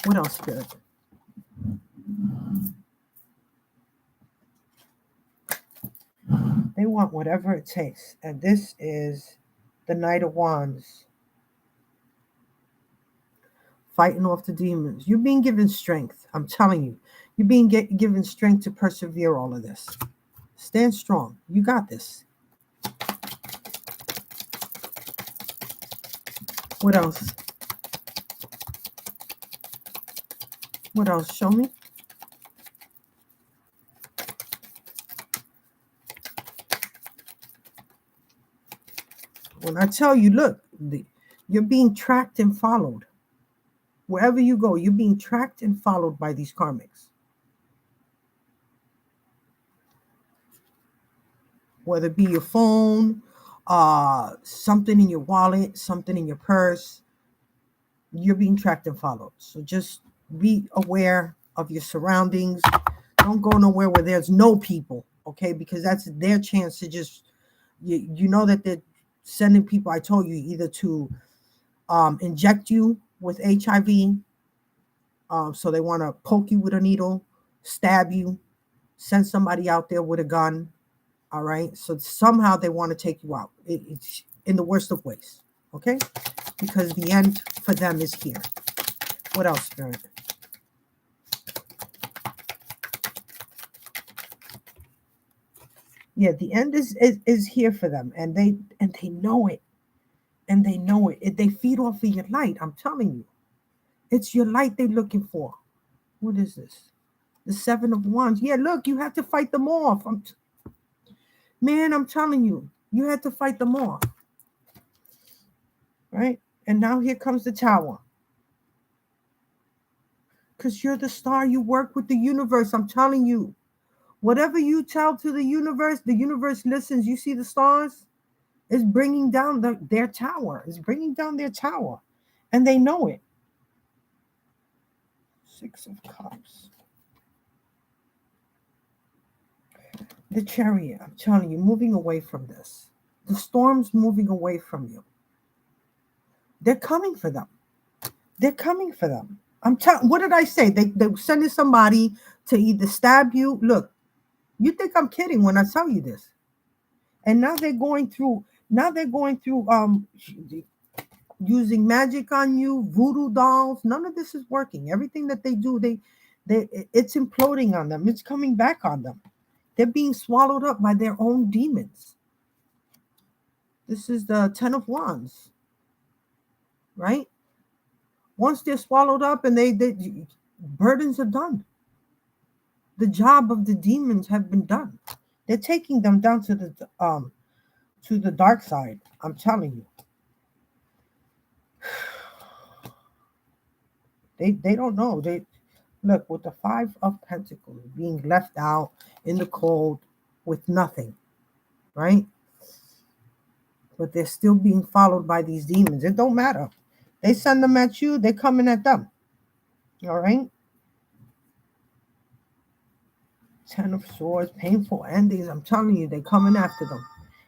What else, Spirit? They want whatever it takes. And this is the Knight of Wands. Fighting off the demons. You're being given strength. I'm telling you. You're being given strength to persevere all of this. Stand strong. You got this. What else? What else? Show me. When I tell you, look, you're being tracked and followed. Wherever you go, you're being tracked and followed by these karmics. Whether it be your phone, something in your wallet, something in your purse, you're being tracked and followed. So just be aware of your surroundings. Don't go nowhere where there's no people, okay? Because that's their chance to just, you know that they're sending people, I told you, either to inject you with HIV, so they want to poke you with a needle, stab you, send somebody out there with a gun, all right? So somehow they want to take you out. It's in the worst of ways, okay? Because the end for them is here. What else, Spirit? Yeah, the end is here for them, and they know it, and they know it. They feed off of your light. I'm telling you, it's your light they're looking for. What is this? The Seven of Wands. Yeah, look, you have to fight them off. Man, I'm telling you, you had to fight them off, right? And now here comes the Tower. Because you're the star. You work with the universe. I'm telling you. Whatever you tell to the universe listens. You see the stars? It's bringing down their tower. It's bringing down their tower. And they know it. Six of Cups. The Chariot. I'm telling you, moving away from this. The storm's moving away from you. They're coming for them. They're coming for them. What did I say? They're sending somebody to either stab you. Look, you think I'm kidding when I tell you this. And now they're going through using magic on you, voodoo dolls. None of this is working. Everything that they do, it's imploding on them. It's coming back on them. They're being swallowed up by their own demons. This is the Ten of Wands, right? Once they're swallowed up and they burdens are done. The job of the demons have been done. They're taking them down to the dark side. I'm telling you. They don't know. They look with the Five of Pentacles being left out in the cold with nothing, right? But they're still being followed by these demons. It don't matter. They send them at you, they're coming at them. All right? Ten of Swords, painful endings. I'm telling you, they're coming after them.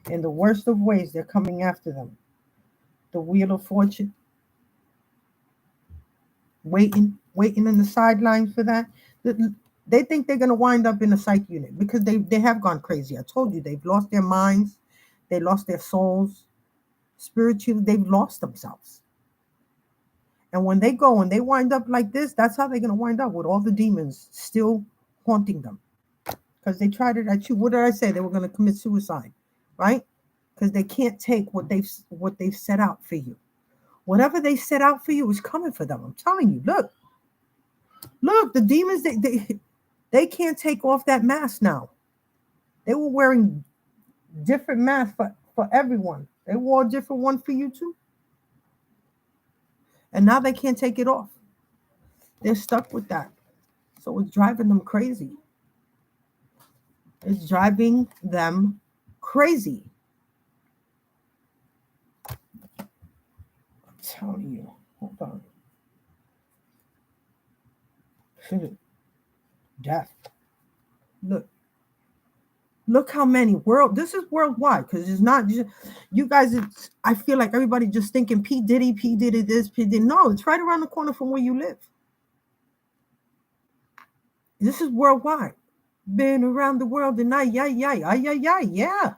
In the worst of ways, they're coming after them. The Wheel of Fortune. Waiting in the sidelines for that. They think they're going to wind up in a psych unit because they have gone crazy. I told you, they've lost their minds. They lost their souls. Spiritually, they've lost themselves. And when they go and they wind up like this, that's how they're going to wind up, with all the demons still haunting them. Because they tried it at you. What did I say? They were going to commit suicide, right? Because they can't take what they've set out for you. Whatever they set out for you is coming for them. I'm telling you. Look, the demons, they can't take off that mask now. They were wearing different masks for everyone. They wore a different one for you too. And now they can't take it off. They're stuck with that. So it's driving them crazy. It's driving them crazy. I'm telling you. Hold on. Death. Look how many this is worldwide, because it's not just you guys. I feel like everybody just thinking P. Diddy this, P. Diddy. No, it's right around the corner from where you live. This is worldwide. Been around the world tonight. Yeah.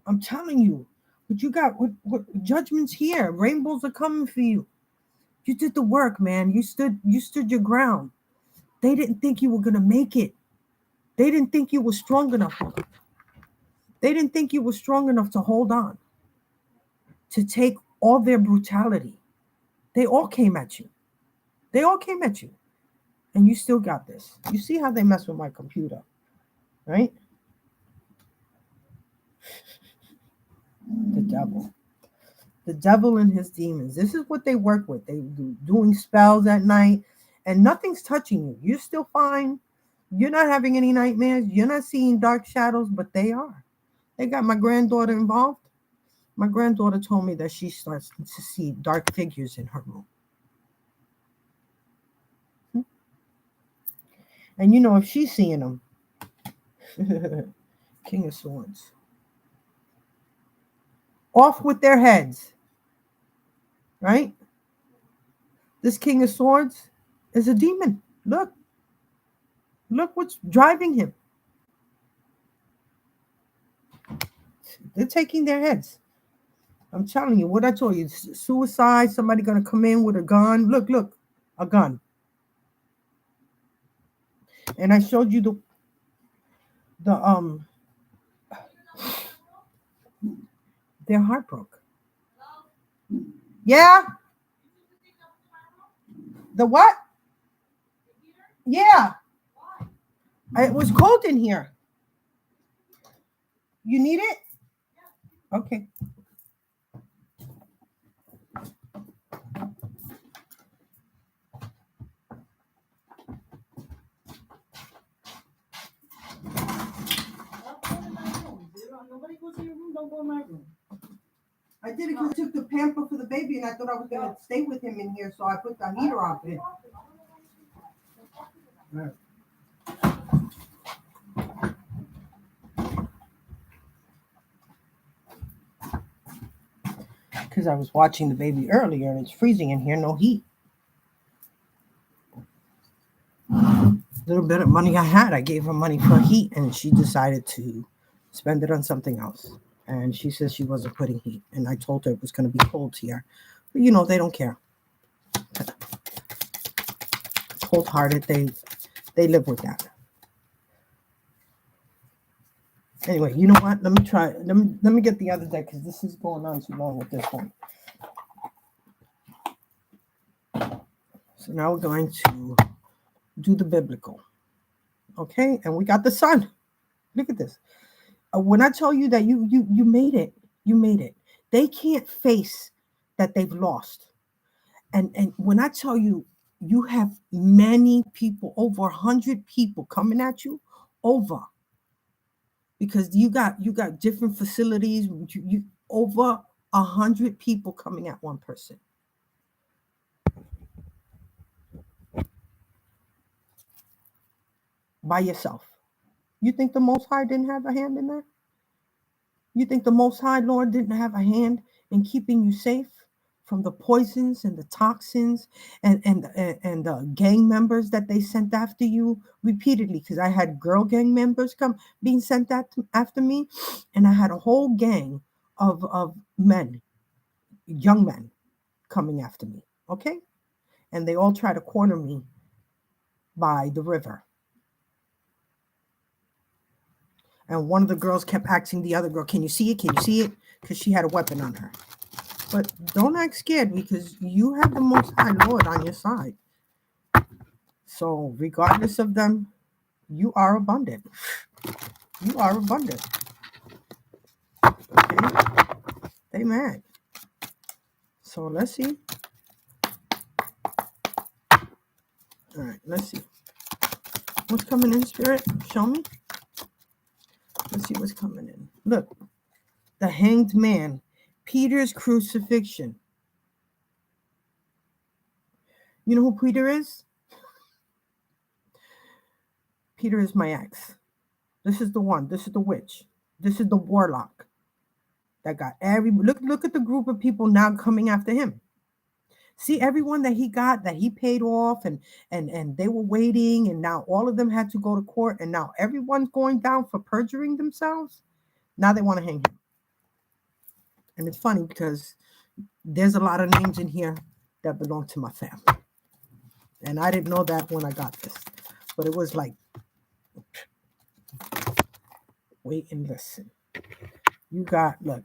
I'm telling you. But you got what judgment's here. Rainbows are coming for you. You did the work, man. You stood your ground. They didn't think you were gonna make it. They didn't think you were strong enough. They didn't think you were strong enough to hold on, to take all their brutality. They all came at you. They all came at you. And you still got this. You see how they mess with my computer, right? The devil. The devil and his demons. This is what they work with. They do doing spells at night, and nothing's touching you. You're still fine. You're not having any nightmares. You're not seeing dark shadows, but they are. They got my granddaughter involved. My granddaughter told me that she starts to see dark figures in her room. And you know, if she's seeing them, King of Swords. Off with their heads. Right? This King of Swords is a demon. Look. Look what's driving him. They're taking their heads. I'm telling you, what I told you, suicide, somebody going to come in with a gun. Look, a gun. And I showed you their heart broke. Yeah. The what? Yeah. It was cold in here. You need it? Okay. Nobody goes to your room. Don't go in my room. I did it because I took the pamper for the baby and I thought I was going to stay with him in here, so I put the heater off it. Right. Because I was watching the baby earlier and it's freezing in here, no heat. Little bit of money I had, I gave her money for heat and she decided to spend it on something else. And she says she wasn't putting heat. And I told her it was going to be cold here. But you know, they don't care. Cold-hearted, they live with that. Anyway, you know what? Let me try. Let me get the other deck because this is going on too long with this one. So now we're going to do the biblical. Okay, and we got the sun. Look at this. When I tell you that you made it, you made it. They can't face that they've lost. And when I tell you, you have many people, over 100 people coming at you, over. Because you got different facilities, you over 100 people coming at one person. By yourself. You think the Most High didn't have a hand in that? You think the Most High Lord didn't have a hand in keeping you safe from the poisons and the toxins and the gang members that they sent after you repeatedly? Because I had girl gang members being sent after me, and I had a whole gang of men, young men, coming after me. Okay, and they all try to corner me by the river. And one of the girls kept asking the other girl, "Can you see it? Can you see it?" Because she had a weapon on her. But don't act scared because you have the Most High Lord on your side. So regardless of them, you are abundant. You are abundant. Okay? They mad. So let's see. All right, let's see. What's coming in, Spirit? Show me. Let's see what's coming in. Look, the Hanged Man, Peter's crucifixion. You know who Peter is? Peter is my ex. This is the one. This is the witch. This is the warlock that got look at the group of people now coming after him. See everyone that he got, that he paid off, and they were waiting, and now all of them had to go to court, and now everyone's going down for perjuring themselves. Now they want to hang him. And it's funny because there's a lot of names in here that belong to my family. And I didn't know that when I got this. But it was like, Wait and listen. You got, look,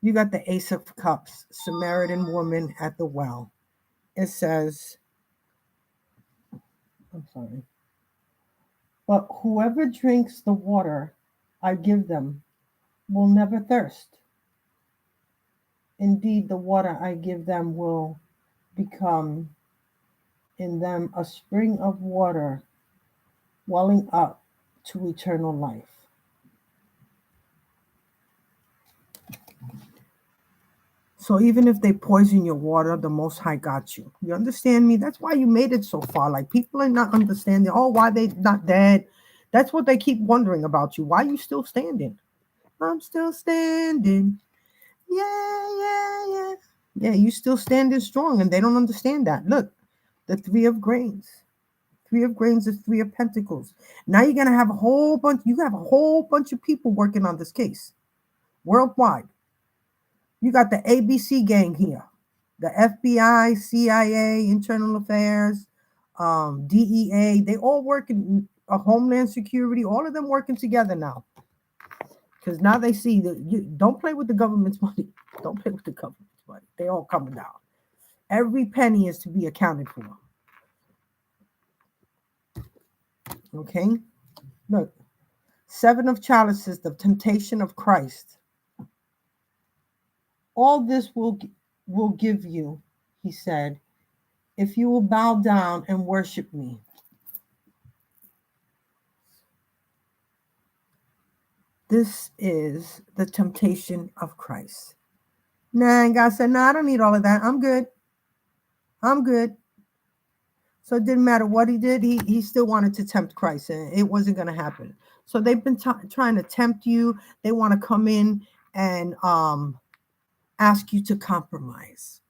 you got the Ace of Cups, Samaritan woman at the well. It says, I'm sorry, but whoever drinks the water I give them will never thirst. Indeed, the water I give them will become in them a spring of water welling up to eternal life. So even if they poison your water, the Most High got you. You understand me? That's why you made it so far. Like, people are not understanding. Oh, why they not dead? That's what they keep wondering about you. Why you still standing? I'm still standing. Yeah. Yeah, you still standing strong, and they don't understand that. Look, the Three of Grains. Three of Grains is Three of Pentacles. Now you're gonna have a whole bunch. You have a whole bunch of people working on this case worldwide. You got the ABC gang here, the FBI, CIA, Internal Affairs, DEA. They all work in Homeland Security. All of them working together now, because now they see that you don't play with the government's money. Don't play with the government's money. They all coming down. Every penny is to be accounted for. Okay, look. Seven of Chalices, the temptation of Christ. All this will give you, he said, if you will bow down and worship me. This is the temptation of Christ. Nah, and God said, no, I don't need all of that. I'm good. So it didn't matter what he did. He still wanted to tempt Christ, and it wasn't going to happen. So they've been trying to tempt you. They want to come in and ask you to compromise.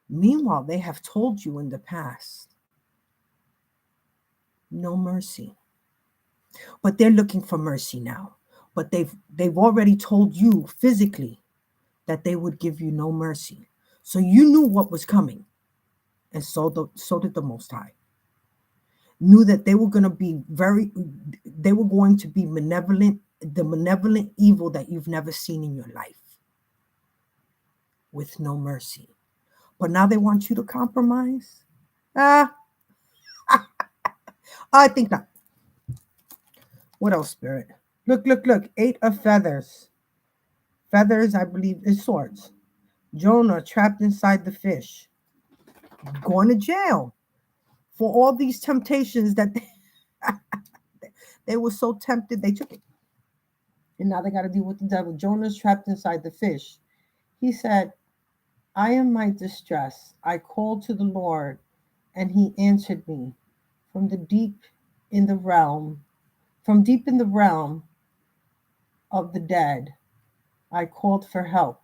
Meanwhile, they have told you in the past, no mercy. But they're looking for mercy now. But they've already told you physically that they would give you no mercy. So you knew what was coming. And so did the Most High. Knew that they were going to be malevolent, the malevolent evil that you've never seen in your life, with no mercy. But now they want you to compromise? I think not. What else, Spirit? Look. 8 of feathers. Feathers, I believe, is swords. Jonah trapped inside the fish. Going to jail for all these temptations that they were so tempted, they took it. And now they got to deal with the devil. Jonah's trapped inside the fish. He said, I am my distress. I called to the Lord, and he answered me from deep in the realm of the dead. I called for help,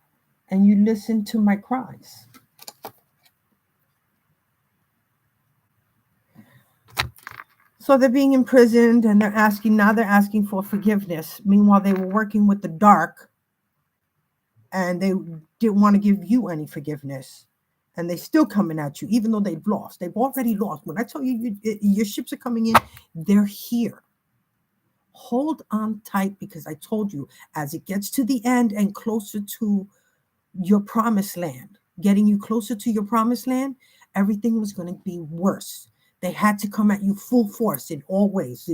and you listened to my cries. So they're being imprisoned, and they're asking for forgiveness. Meanwhile, they were working with the dark, and they didn't want to give you any forgiveness. And they're still coming at you, even though they've lost. They've already lost. When I tell you, your ships are coming in, they're here. Hold on tight, because I told you, as it gets to the end and closer to your promised land, getting you closer to your promised land, everything was going to be worse. They had to come at you full force in all ways.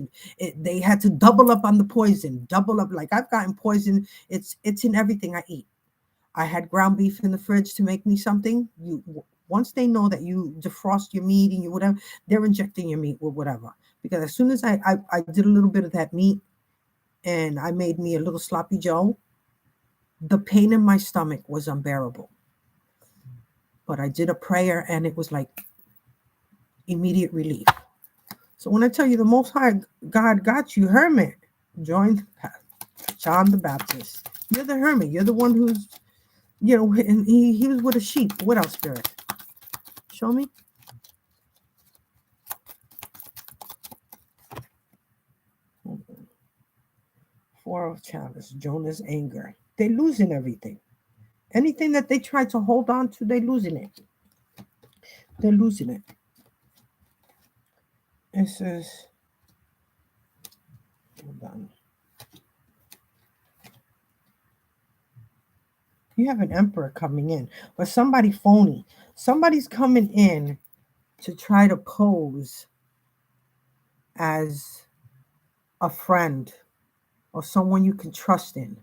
They had to double up on the poison, double up. Like, I've gotten poison. It's in everything I eat. I had ground beef in the fridge to make me something. Once they know that you defrost your meat and you whatever, they're injecting your meat with whatever. Because as soon as I did a little bit of that meat and I made me a little sloppy Joe, the pain in my stomach was unbearable. But I did a prayer, and it was like immediate relief. So when I tell you the Most High God got you, hermit, join the path. John the Baptist. You're the hermit. You're the one who's, and he was with a sheep. What else, Spirit? Show me. Four of Chalice, Jonah's anger. They're losing everything. Anything that they try to hold on to, they're losing it. They're losing it. It says, hold on. You have an emperor coming in, but somebody phony. Somebody's coming in to try to pose as a friend or someone you can trust in.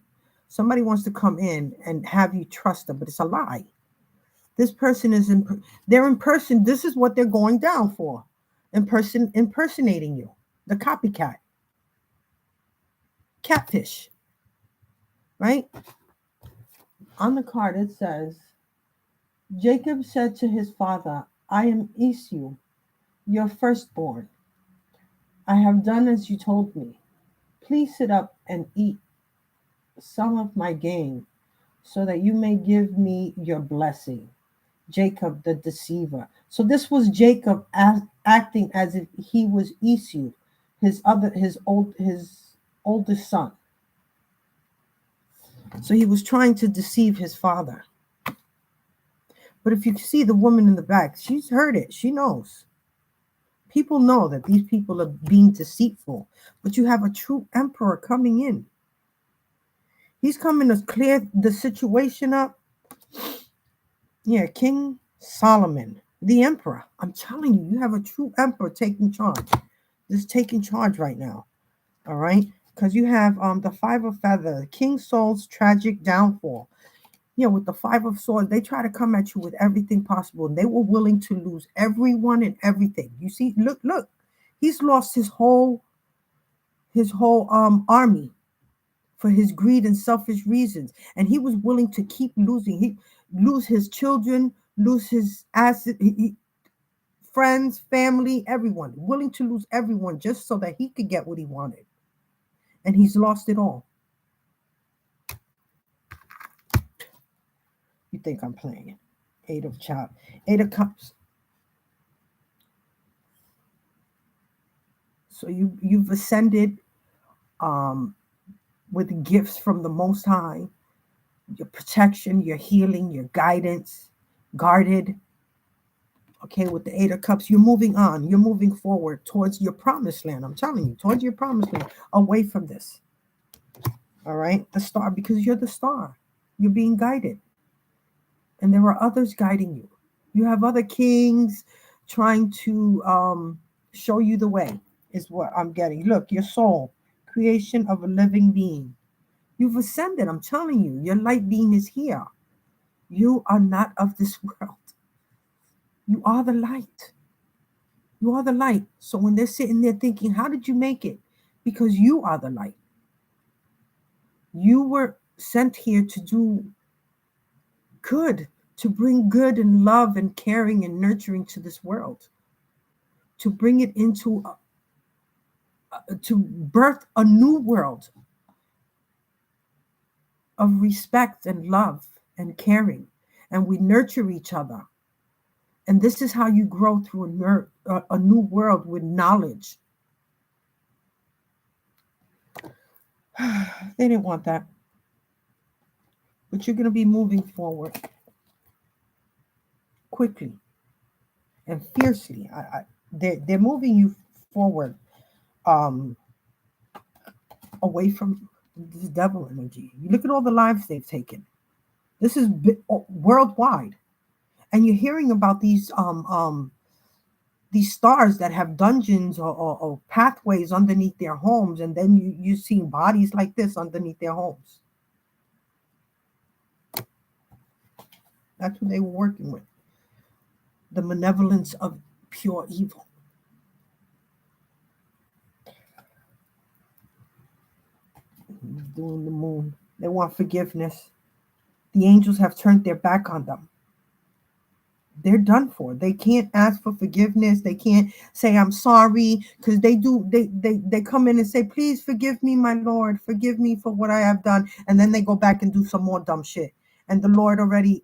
Somebody wants to come in and have you trust them, but it's a lie. This person is they're in person. This is what they're going down for. Impersonating you. The copycat. Catfish. Right? On the card it says, Jacob said to his father, I am Esau, your firstborn. I have done as you told me. Please sit up and eat some of my game, so that you may give me your blessing. Jacob the deceiver. So this was Jacob acting as if he was Esau, his oldest son. So he was trying to deceive his father. But if you see the woman in the back, she's heard it. She knows. People know that these people are being deceitful. But you have a true emperor coming in. He's coming to clear the situation up. Yeah, King Solomon, the emperor. I'm telling you, you have a true emperor taking charge. Just taking charge right now. All right? Because you have the Five of Feathers, King Saul's tragic downfall. Yeah, with the Five of Swords, they try to come at you with everything possible. And they were willing to lose everyone and everything. You see, look. He's lost his whole army for his greed and selfish reasons. And he was willing to keep losing. He lose his children, lose his asset, friends, family, everyone. Willing to lose everyone just so that he could get what he wanted. And he's lost it all. You think I'm playing? Eight of Cups. So you've ascended with gifts from the Most High, your protection, your healing, your guidance, guarded. Okay, with the Eight of Cups, you're moving on. You're moving forward towards your promised land. I'm telling you, towards your promised land, away from this. All right, the star, because you're the star. You're being guided. And there are others guiding you. You have other kings trying to show you the way, is what I'm getting. Look, your soul, creation of a living being. You've ascended. I'm telling you, your light being is here. You are not of this world. You are the light. You are the light. So when they're sitting there thinking, how did you make it? Because you are the light. You were sent here to do good, to bring good and love and caring and nurturing to this world, to bring it into, to birth a new world of respect and love and caring. And we nurture each other. And this is how you grow through a new world with knowledge. They didn't want that. But you're going to be moving forward quickly and fiercely. They're moving you forward away from this devil energy. You look at all the lives they've taken. This is worldwide. And you're hearing about these stars that have dungeons or pathways underneath their homes, and then you see bodies like this underneath their homes. That's what they were working with. The malevolence of pure evil. Doing the moon. They want forgiveness. The angels have turned their back on them. They're done for. They can't ask for forgiveness. They can't say I'm sorry, because they come in and say, please forgive me, my Lord. Forgive me for what I have done. And then they go back and do some more dumb shit. And the Lord already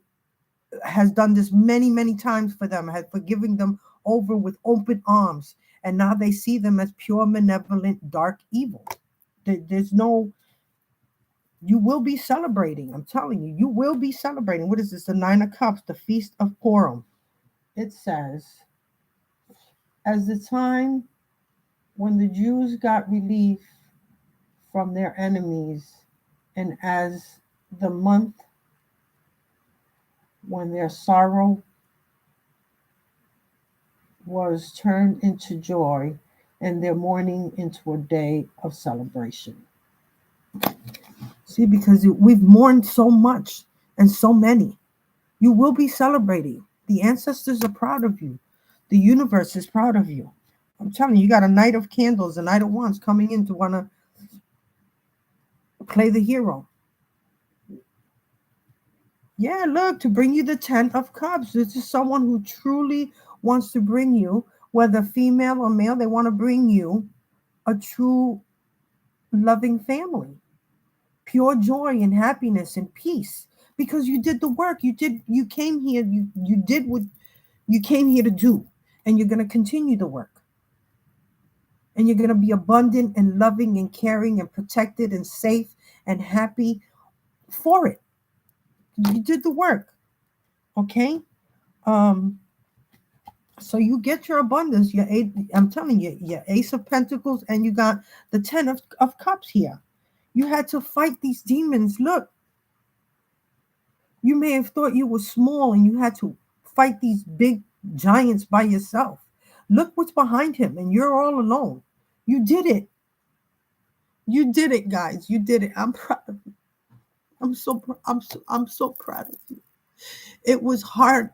has done this many, many times for them, has forgiven them over with open arms. And now they see them as pure, malevolent, dark evil. There's no, you will be celebrating. I'm telling you, you will be celebrating. What is this? The Nine of Cups, the Feast of Purim. It says, as the time when the Jews got relief from their enemies, and as the month when their sorrow was turned into joy and their mourning into a day of celebration. See, because we've mourned so much and so many. You will be celebrating. The ancestors are proud of you. The universe is proud of you. I'm telling you, you got a knight of candles, a knight of wands coming in to want to play the hero. Yeah, look, to bring you the 10 of cups. This is someone who truly wants to bring you, whether female or male, they want to bring you a true loving family, pure joy and happiness and peace, because you did the work. You came here, you did what you came here to do, and you're going to continue the work. And you're going to be abundant and loving and caring and protected and safe and happy for it. You did the work. Okay? So you get your abundance, your eight, I'm telling you, your Ace of Pentacles, and you got the 10 of Cups here. You had to fight these demons. Look, you may have thought you were small and you had to fight these big giants by yourself. Look what's behind him, and you're all alone. You did it. You did it, guys. You did it. I'm proud of you. I'm so proud of you. It was hard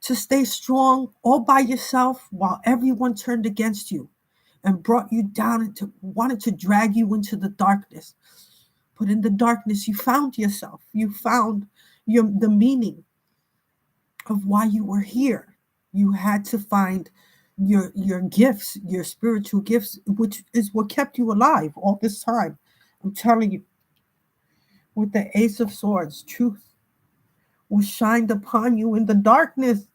to stay strong all by yourself while everyone turned against you and brought you down and wanted to drag you into the darkness. But in the darkness, you found yourself. You found the meaning of why you were here. You had to find your gifts, your spiritual gifts, which is what kept you alive all this time. I'm telling you, with the Ace of Swords, truth was shined upon you in the darkness.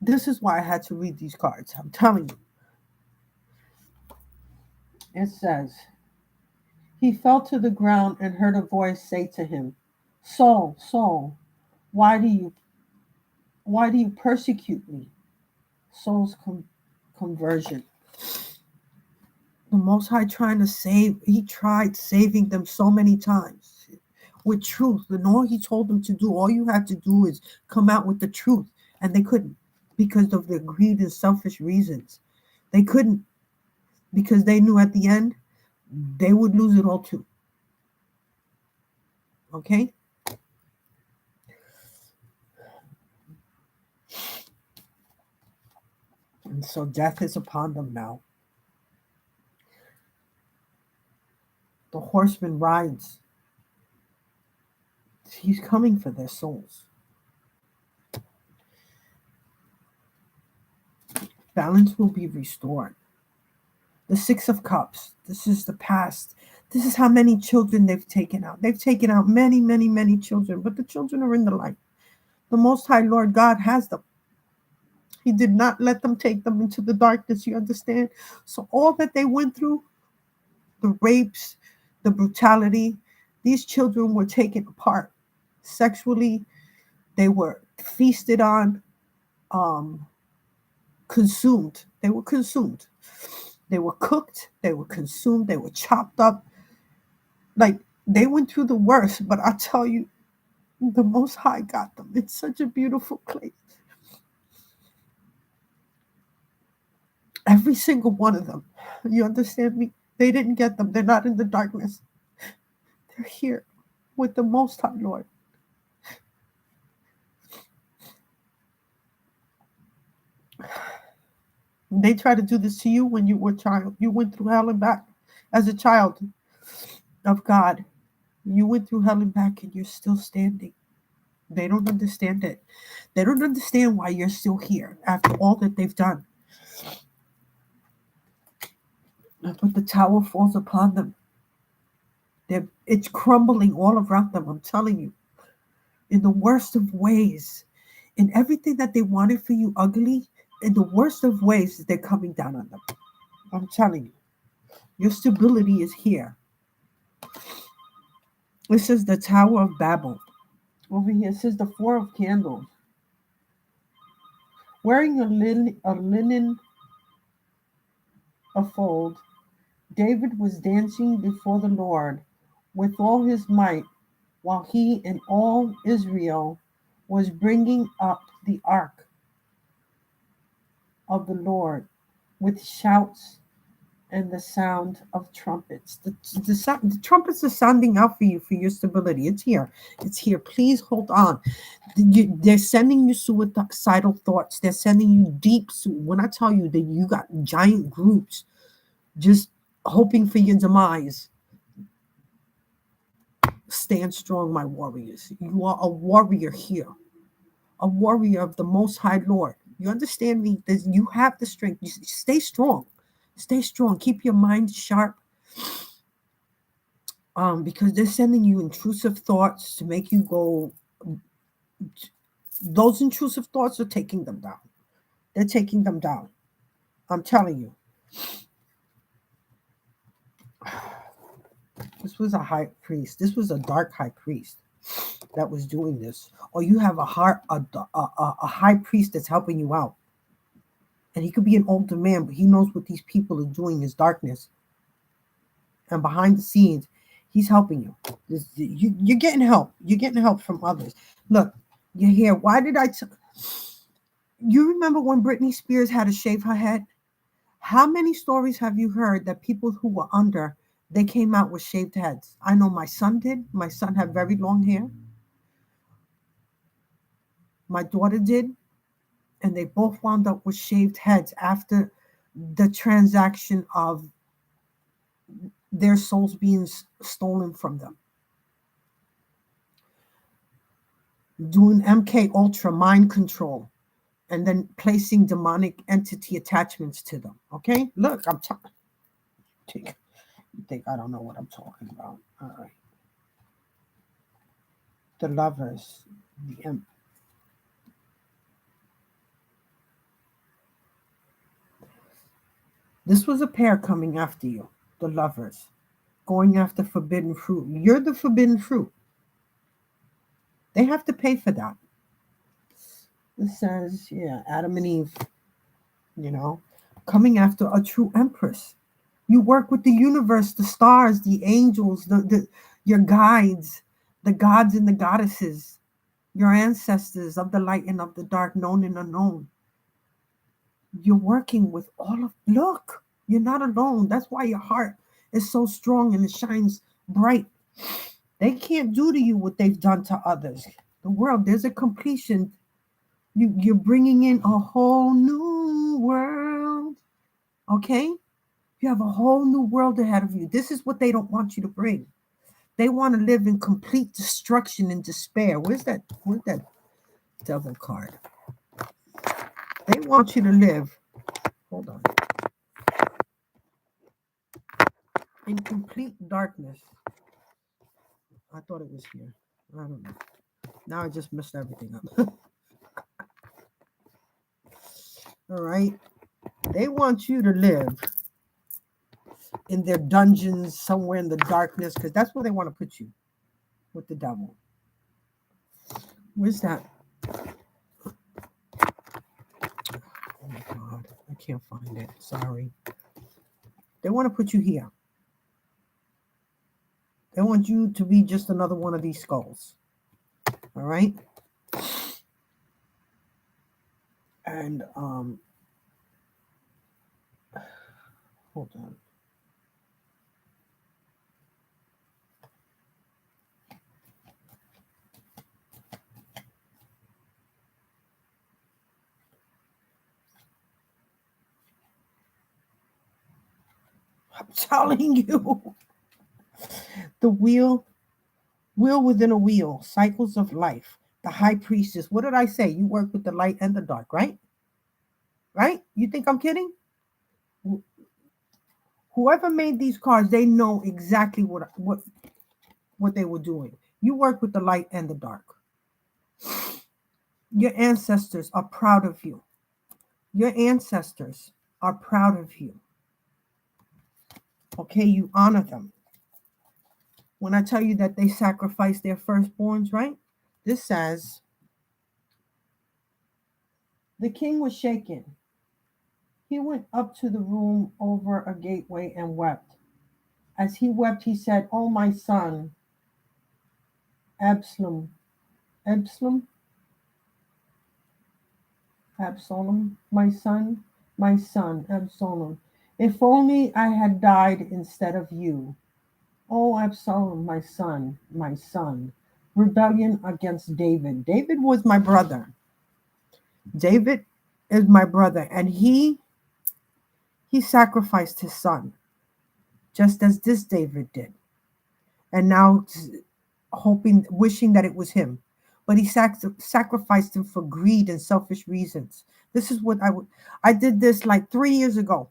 This is why I had to read these cards. I'm telling you. It says, he fell to the ground and heard a voice say to him, Soul, soul, why do you persecute me? Soul's conversion. The Most High he tried saving them so many times with truth. And all he told them to do, all you have to do is come out with the truth. And they couldn't because of their greed and selfish reasons. They couldn't because they knew at the end they would lose it all too. Okay? And so death is upon them now. The horseman rides. He's coming for their souls. Balance will be restored. The Six of Cups. This is the past. This is how many children they've taken out. They've taken out many, many, many children, but the children are in the light. The Most High Lord God has them. He did not let them take them into the darkness, you understand? So all that they went through, the rapes, the brutality, these children were taken apart sexually. They were feasted on, consumed. They were consumed. They were cooked. They were consumed. They were chopped up. Like, they went through the worst, but I tell you, the Most High got them. It's such a beautiful place. Every single one of them. You understand me? They didn't get them. They're not in the darkness. They're here with the Most High Lord. They tried to do this to you when you were a child. You went through hell and back as a child of God. You went through hell and back and you're still standing. They don't understand it. They don't understand why you're still here after all that they've done. But the tower falls upon them. It's crumbling all around them, I'm telling you. In the worst of ways. In everything that they wanted for you ugly, in the worst of ways, they're coming down on them. I'm telling you. Your stability is here. This is the Tower of Babel. Over here, it says the Four of Candles. Wearing a linen fold, David was dancing before the Lord with all his might, while he and all Israel was bringing up the ark of the Lord with shouts and the sound of trumpets. The trumpets are sounding out for you for your stability. It's here. It's here. Please hold on. They're sending you suicidal thoughts. They're sending you deep. When I tell you that you got giant groups just hoping for your demise, stand strong, my warriors. You are a warrior here, a warrior of the Most High Lord. You understand me? That you have the strength. You stay strong. Stay strong. Keep your mind sharp. Because they're sending you intrusive thoughts to make you go. Those intrusive thoughts are taking them down. They're taking them down. I'm telling you. This was a high priest. This was a dark high priest that was doing this. Or you have a high priest that's helping you out. And he could be an older man, but he knows what these people are doing is darkness. And behind the scenes, he's helping you. You're getting help. You're getting help from others. Look, you're here. Why did you remember when Britney Spears had to shave her head? How many stories have you heard that people who were under, they came out with shaved heads? I know my son did. My son had very long hair. My daughter did. And they both wound up with shaved heads after the transaction of their souls being stolen from them. Doing MK Ultra mind control and then placing demonic entity attachments to them. Okay? Look, I'm talking. You think I don't know what I'm talking about. All right. The lovers, the imp. This was a pair coming after you, the lovers, going after forbidden fruit. You're the forbidden fruit. They have to pay for that. It says, Adam and Eve, coming after a true empress. You work with the universe, the stars, the angels, your guides, the gods and the goddesses, your ancestors of the light and of the dark, known and unknown. You're working with look, you're not alone. That's why your heart is so strong and it shines bright. They can't do to you what they've done to others. The world, there's a completion. You're bringing in a whole new world. Okay? You have a whole new world ahead of you. This is what they don't want you to bring. They want to live in complete destruction and despair. Where's that devil card? They want you to live. Hold on. In complete darkness. I thought it was here. I don't know. Now I just messed everything up. All right. They want you to live in their dungeons somewhere in the darkness because that's where they want to put you with the devil. Where's that? Oh my God. I can't find it. Sorry. They want to put you here. They want you to be just another one of these skulls. All right? And hold on. I'm telling you. The wheel within a wheel, cycles of life. The high priestess. What did I say? You work with the light and the dark, right? Right? You think I'm kidding? Whoever made these cards, they know exactly what they were doing. You work with the light and the dark. Your ancestors are proud of you. Your ancestors are proud of you. Okay, you honor them. When I tell you that they sacrificed their firstborns, right? This says, the king was shaken. He went up to the room over a gateway and wept. As he wept, he said, "Oh, my son, Absalom, Absalom, my son, Absalom. If only I had died instead of you. Oh, Absalom, my son, my son. Rebellion against David. David was my brother. David is my brother, and he sacrificed his son, just as this David did. And now hoping, wishing that it was him. But he sacrificed him for greed and selfish reasons. This is what I did this like 3 years ago.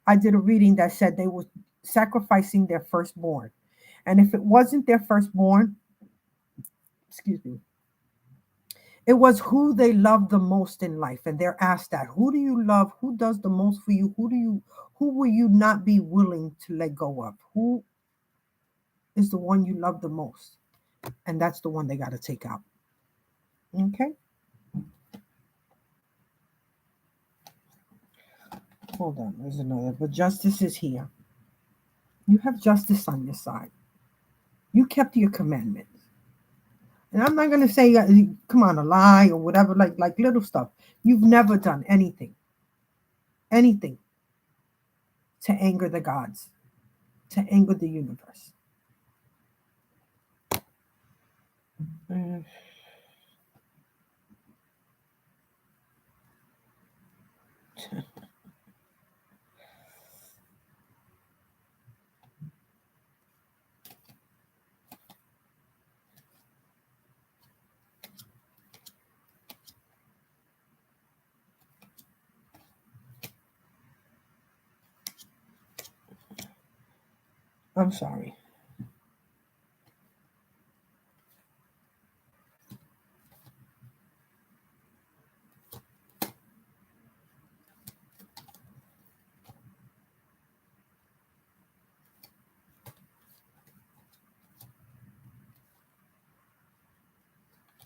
I did a reading that said they were sacrificing their firstborn. And if it wasn't their firstborn, excuse me, it was who they loved the most in life. And they're asked that, who do you love? Who does the most for you? Who will you not be willing to let go of? Who is the one you love the most? And that's the one they got to take out. Okay. Hold on. There's another. But justice is here. You have justice on your side. You kept your commandments. And I'm not going to say, come on, a lie or whatever, like little stuff. You've never done anything to anger the gods, to anger the universe. I'm sorry.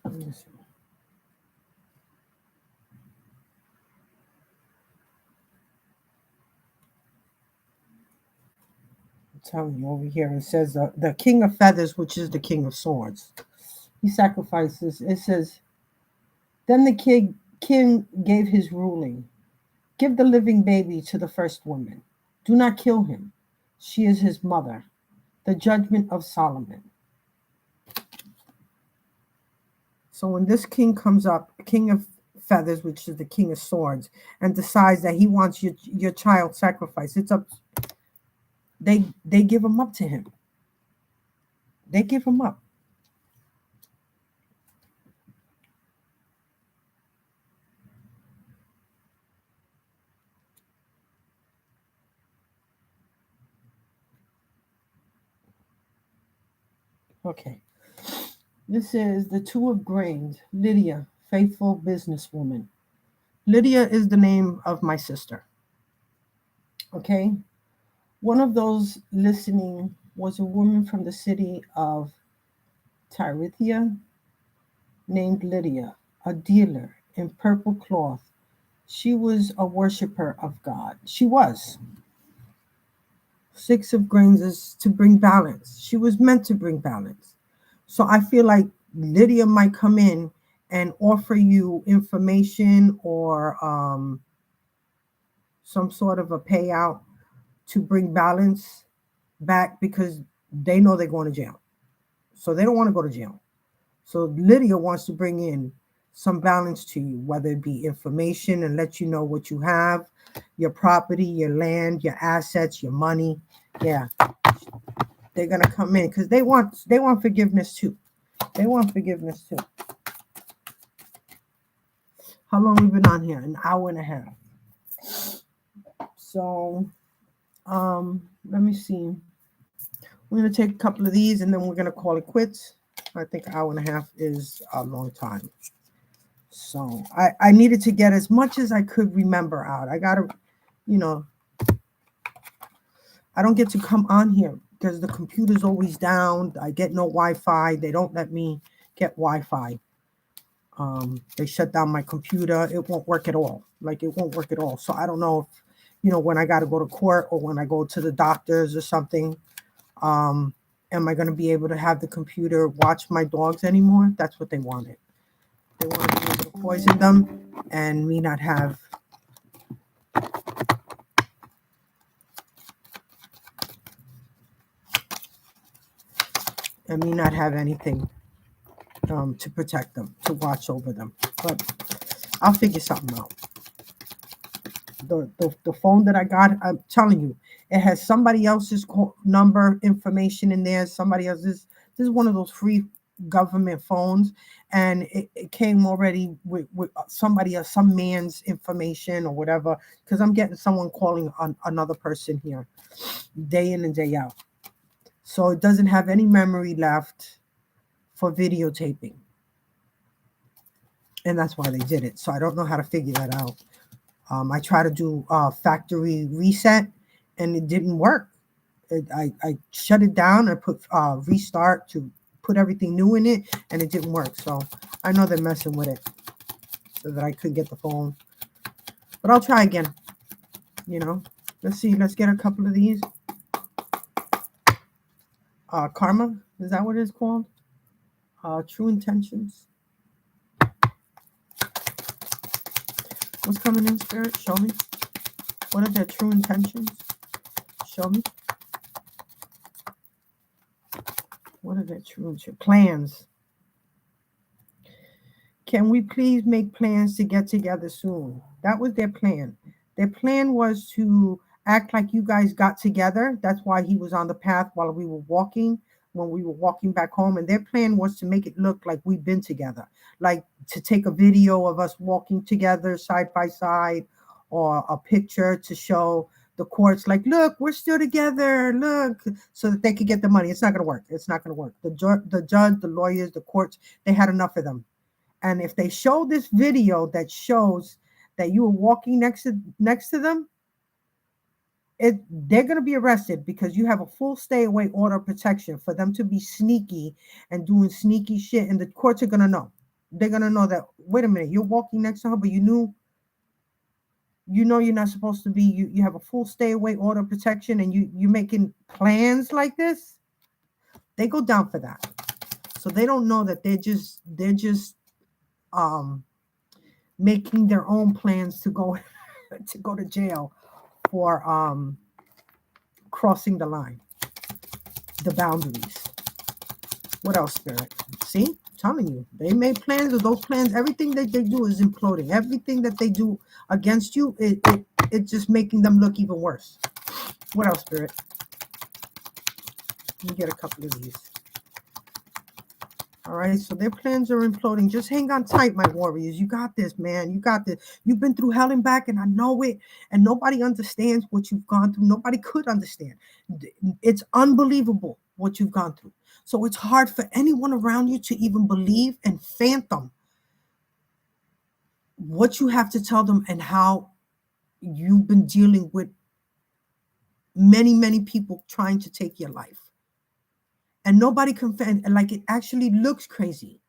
Let me see. I'm telling you, over here it says the king of feathers, which is the king of swords. He sacrifices. It says, then the king gave his ruling. Give the living baby to the first woman. Do not kill him. She is his mother. The judgment of Solomon. So when this king comes up, king of feathers, which is the king of swords, and decides that he wants your child sacrificed, it's up. They give him up to him. They give him up. Okay. This is the Two of Grains, Lydia, faithful businesswoman. Lydia is the name of my sister. Okay. One of those listening was a woman from the city of Tyrithia named Lydia, a dealer in purple cloth. She was a worshiper of God. She was. Six of Grains is to bring balance. She was meant to bring balance. So I feel like Lydia might come in and offer you information or some sort of a payout to bring balance back because they know they're going to jail. So they don't want to go to jail. So Lydia wants to bring in some balance to you, whether it be information and let you know what you have, your property, your land, your assets, your money. Yeah. They're going to come in because they want forgiveness too. They want forgiveness too. How long we been on here? An hour and a half. So, let me see. We're going to take a couple of these and then we're going to call it quits. I think an hour and a half is a long time. So I needed to get as much as I could remember out. I got to, I don't get to come on here because the computer's always down. I get no Wi-Fi. They don't let me get Wi-Fi. They shut down my computer. It won't work at all. It won't work at all. So I don't know if, when I got to go to court or when I go to the doctors or something, am I going to be able to have the computer watch my dogs anymore? That's what they wanted. They want to be able to poison them and me not have anything to protect them, to watch over them. But I'll figure something out. The phone that I got, I'm telling you, it has somebody else's number information in there. Somebody else's. This is one of those free government phones, and it came already with somebody else, some man's information or whatever. Because I'm getting someone calling on another person here, day in and day out. So it doesn't have any memory left for videotaping. And that's why they did it. So I don't know how to figure that out. I tried to do factory reset, and it didn't work. I shut it down. I put restart to put everything new in it, and it didn't work. So I know they're messing with it so that I couldn't get the phone. But I'll try again. Let's see. Let's get a couple of these. Karma, is that what it's called? True intentions. What's coming in, Spirit? Show me. What are their true intentions? Show me. What are their true plans? Can we please make plans to get together soon? That was their plan. Their plan was to act like you guys got together. That's why he was on the path while we were walking, when we were walking back home. And their plan was to make it look like we've been together, like to take a video of us walking together side by side, or a picture to show the courts, like, look, we're still together, look, so that they could get the money. It's not going to work. It's not going to work. The judge, the lawyers, the courts, they had enough of them. And if they show this video that shows that you were walking next to them, they're going to be arrested, because you have a full stay away order of protection for them to be sneaky and doing sneaky shit. And the courts are going to know. They're going to know that, wait a minute, you're walking next to her, but you know you're not supposed to be. You have a full stay away order of protection, and you're making plans like this. They go down for that. So they don't know that they're just making their own plans to go to jail for crossing the line, the boundaries. What else, Spirit? See, I'm telling you, they made plans. Of those plans, everything that they do is imploding. Everything that they do against you, it's just making them look even worse. What else, Spirit? Let me get a couple of these. All right, so their plans are imploding. Just hang on tight, my warriors. You got this, man. You got this. You've been through hell and back, and I know it. And nobody understands what you've gone through. Nobody could understand. It's unbelievable what you've gone through. So it's hard for anyone around you to even believe and fathom what you have to tell them, and how you've been dealing with many, many people trying to take your life. And nobody can, like, it actually looks crazy.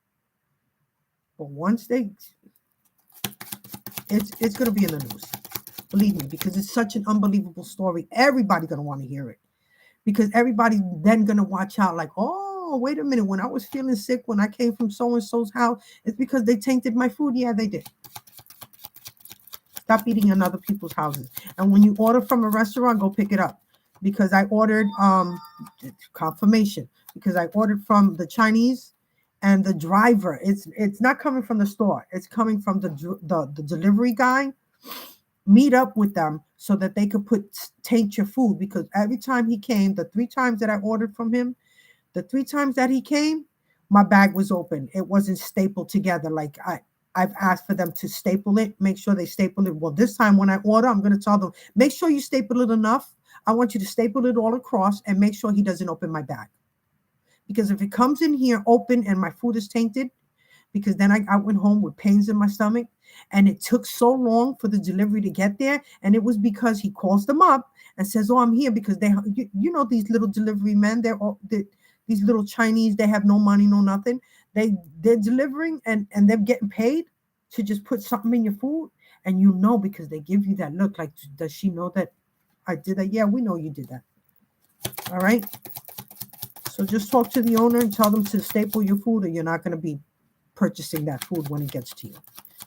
But once it's going to be in the news. Believe me, because it's such an unbelievable story. Everybody's going to want to hear it. Because everybody's then going to watch out, like, oh, wait a minute. When I was feeling sick, when I came from so-and-so's house, it's because they tainted my food. Yeah, they did. Stop eating in other people's houses. And when you order from a restaurant, go pick it up. Because I ordered confirmation. Because I ordered from the Chinese, and the driver, it's not coming from the store. It's coming from the delivery guy. Meet up with them so that they could taint your food. Because every time he came, the 3 times that I ordered from him, the 3 times that he came, my bag was open. It wasn't stapled together. Like I've asked for them to staple it, make sure they staple it. Well, this time when I order, I'm going to tell them, make sure you staple it enough. I want you to staple it all across, and make sure he doesn't open my bag. Because if it comes in here open and my food is tainted, because then I went home with pains in my stomach, and it took so long for the delivery to get there. And it was because he calls them up and says, oh, I'm here, because these little delivery men, these little Chinese, they have no money, no nothing. They're delivering and they're getting paid to just put something in your food. And because they give you that look, like, does she know that I did that? Yeah, we know you did that. All right. So just talk to the owner and tell them to staple your food, or you're not going to be purchasing that food when it gets to you.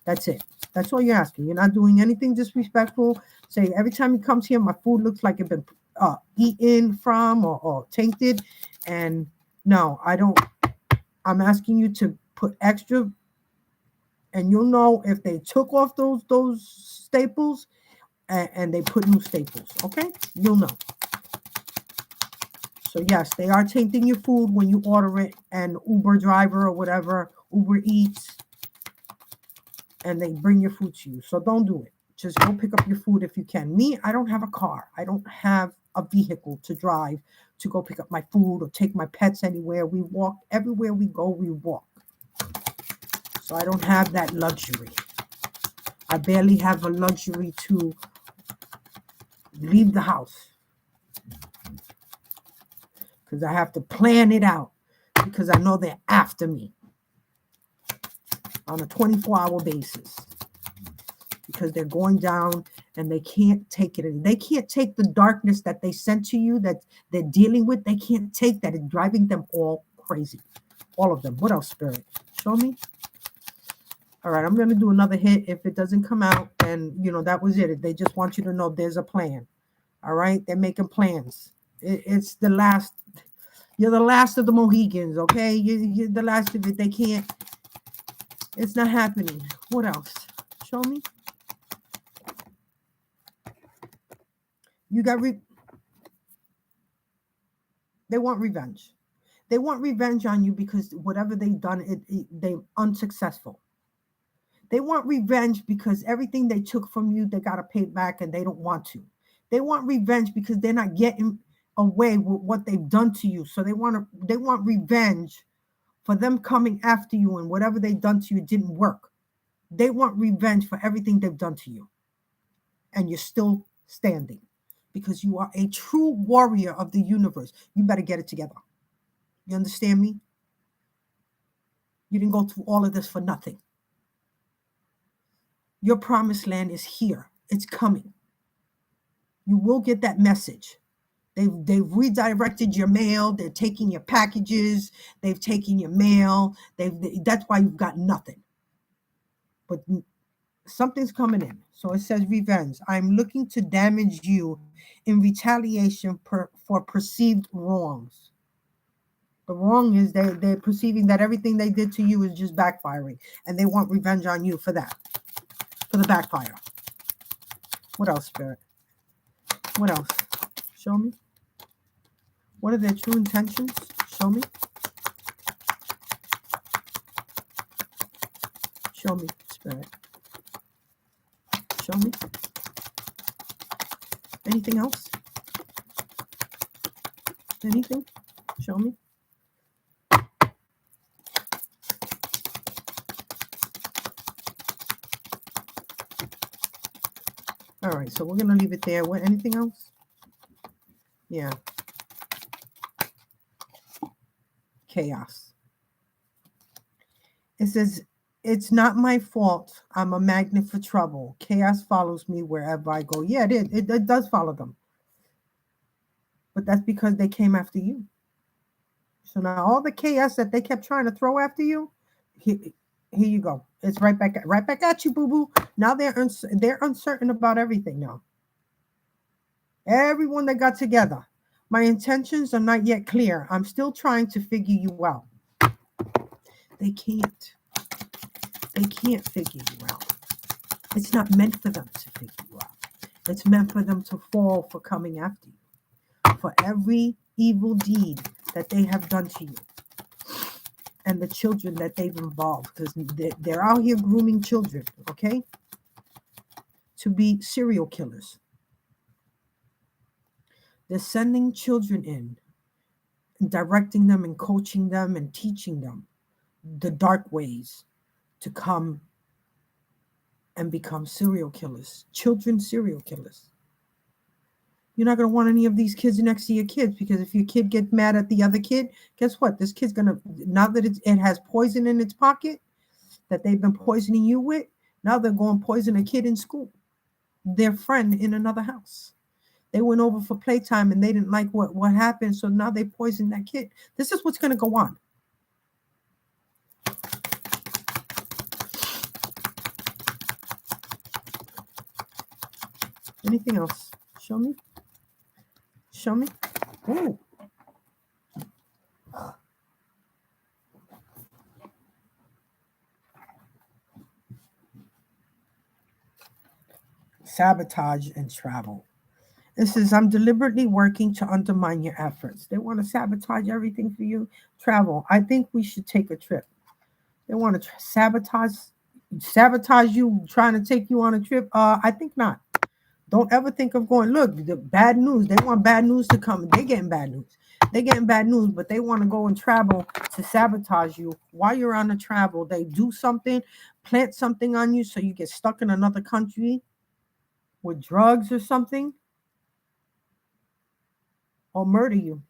That's it. That's all you're asking. You're not doing anything disrespectful. Say every time he comes here, my food looks like it's been eaten from or tainted. And no, I don't. I'm asking you to put extra, and you'll know if they took off those staples and they put new staples. Okay, you'll know. So yes, they are tainting your food when you order it, and Uber driver or whatever, Uber Eats, and they bring your food to you. So don't do it. Just go pick up your food if you can. Me, I don't have a car. I don't have a vehicle to drive to go pick up my food or take my pets anywhere. We walk. Everywhere we go, we walk. So I don't have that luxury. I barely have a luxury to leave the house because I have to plan it out because I know they're after me on a 24-hour basis because they're going down and they can't take it. They can't take the darkness that they sent to you that they're dealing with. They can't take that. It's driving them all crazy. All of them. What else, Spirit? Show me. All right, I'm going to do another hit. If it doesn't come out, then, that was it. They just want you to know there's a plan. All right? They're making plans. It's the last. You're the last of the Mohegans, okay? You're the last of it. They can't. It's not happening. What else? Show me. You got they want revenge. They want revenge on you because whatever they've done, they're unsuccessful. They want revenge because everything they took from you, they got to pay back and they don't want to. They want revenge because they're not getting away with what they've done to you. So they want revenge for them coming after you, and whatever they've done to you didn't work. They want revenge for everything they've done to you. And you're still standing because you are a true warrior of the universe. You better get it together. You understand me? You didn't go through all of this for nothing. Your promised land is here. It's coming. You will get that message. They've redirected your mail. They're taking your packages. They've taken your mail. That's why you've got nothing. But something's coming in. So it says revenge. I'm looking to damage you in retaliation for perceived wrongs. The wrong is they're perceiving that everything they did to you is just backfiring. And they want revenge on you for that. For the backfire. What else, Spirit? What else? Show me. What are their true intentions? Show me. Show me, Spirit. Show me. Anything else? Anything? Show me. All right, so we're going to leave it there. What? Anything else? Yeah. Chaos. It says, it's not my fault. I'm a magnet for trouble. Chaos follows me wherever I go. Yeah, it does follow them. But that's because they came after you. So now all the chaos that they kept trying to throw after you, here you go. It's right back at you, boo-boo. Now they're uncertain about everything now. Everyone that got together. My intentions are not yet clear. I'm still trying to figure you out. They can't. They can't figure you out. It's not meant for them to figure you out. It's meant for them to fall for coming after you. For every evil deed that they have done to you. And the children that they've involved. Because they're out here grooming children, okay? To be serial killers. They're sending children in. And directing them and coaching them and teaching them the dark ways to come and become serial killers. Children serial killers. You're not going to want any of these kids next to your kids, because if your kid gets mad at the other kid, guess what? This kid's going to, now that it has poison in its pocket that they've been poisoning you with, now they're going to poison a kid in school, their friend in another house. They went over for playtime and they didn't like what happened, so now they poisoned that kid. This is what's going to go on. Anything else? Show me. Show me. Ooh. Sabotage and travel. This is, I'm deliberately working to undermine your efforts. They want to sabotage everything for you. Travel. I think we should take a trip. They want to sabotage you, trying to take you on a trip. I think not. Don't ever think of going. Look, the bad news. They want bad news to come. They're getting bad news. They're getting bad news, but they want to go and travel to sabotage you while you're on the travel. They do something, plant something on you, so you get stuck in another country with drugs or something, or murder you.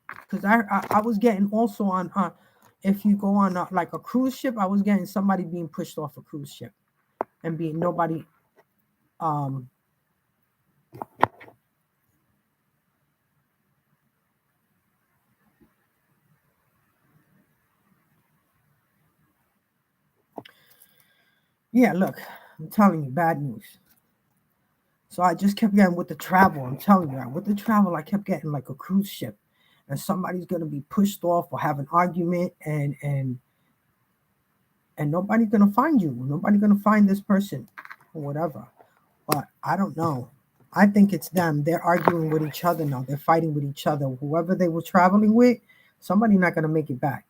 Because I was getting also on if you go on like a cruise ship, I was getting somebody being pushed off a cruise ship and being nobody. Yeah, look, I'm telling you, bad news. So I just kept getting with the travel. I'm telling you, with the travel, I kept getting like a cruise ship, and somebody's gonna be pushed off or have an argument, and nobody's gonna find you. Nobody's gonna find this person or whatever. But I don't know. I think it's them. They're arguing with each other now. They're fighting with each other. Whoever they were traveling with, somebody's not gonna make it back.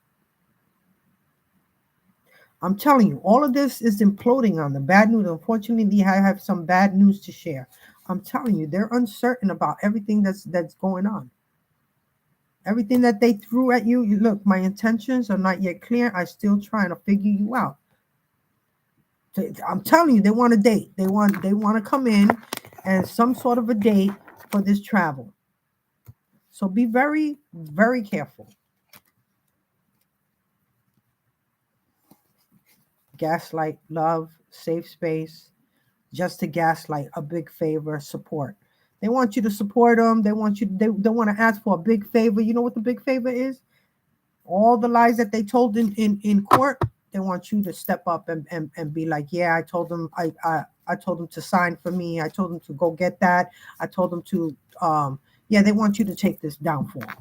I'm telling you, all of this is imploding on the bad news. Unfortunately, I have some bad news to share. I'm telling you, they're uncertain about everything that's going on. Everything that they threw at you, look, my intentions are not yet clear. I'm still trying to figure you out. I'm telling you, they want a date. They want to come in and some sort of a date for this travel. So be very, very careful. Gaslight, love, safe space, just to gaslight, a big favor, support. They want you to support them. They want you. They want to ask for a big favor. You know what the big favor is? All the lies that they told in court. They want you to step up and be like, yeah, I told them. I told them to sign for me. I told them to go get that. I told them to. Yeah, they want you to take this down for them.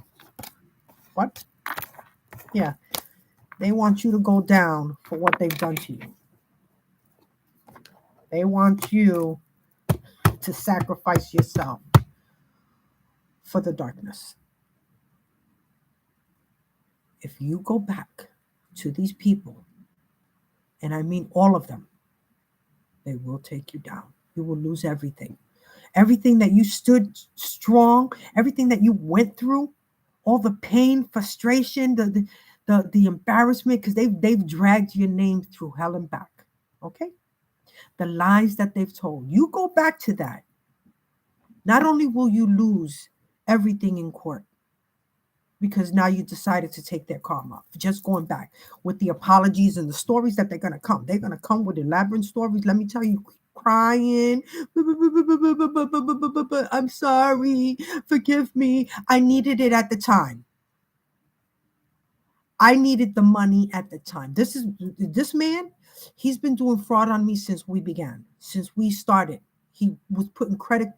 What? Yeah, they want you to go down for what they've done to you. They want you to sacrifice yourself for the darkness. If you go back to these people, and I mean all of them, they will take you down. You will lose everything. Everything that you stood strong, everything that you went through, all the pain, frustration, the embarrassment, because they've dragged your name through hell and back. Okay? The lies that they've told. You go back to that. Not only will you lose everything in court, because now you decided to take their karma. Just going back with the apologies and the stories that they're going to come. They're going to come with elaborate stories. Let me tell you, crying. I'm sorry. Forgive me. I needed it at the time. I needed the money at the time. This man, he's been doing fraud on me since we began, since we started. He was putting credit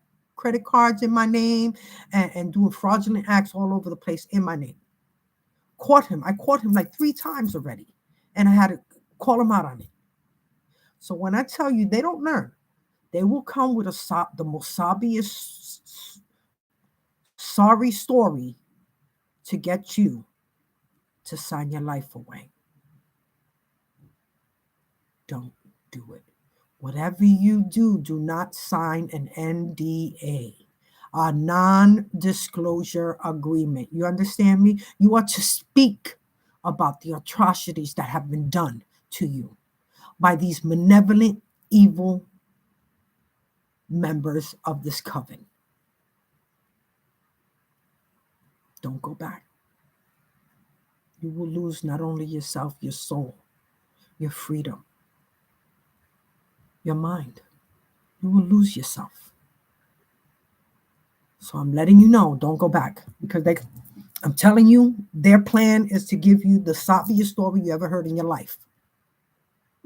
cards in my name and doing fraudulent acts all over the place in my name. I caught him like 3 times already, and I had to call him out on it. So when I tell you they don't learn, they will come with the most obvious sorry story to get you to sign your life away. Don't do it. Whatever you do, do not sign an NDA, a non-disclosure agreement. You understand me? You are to speak about the atrocities that have been done to you by these malevolent, evil members of this coven. Don't go back. You will lose not only yourself, your soul, your freedom, your mind. You will lose yourself. So I'm letting you know, don't go back, because I'm telling you, their plan is to give you the soppiest story you ever heard in your life.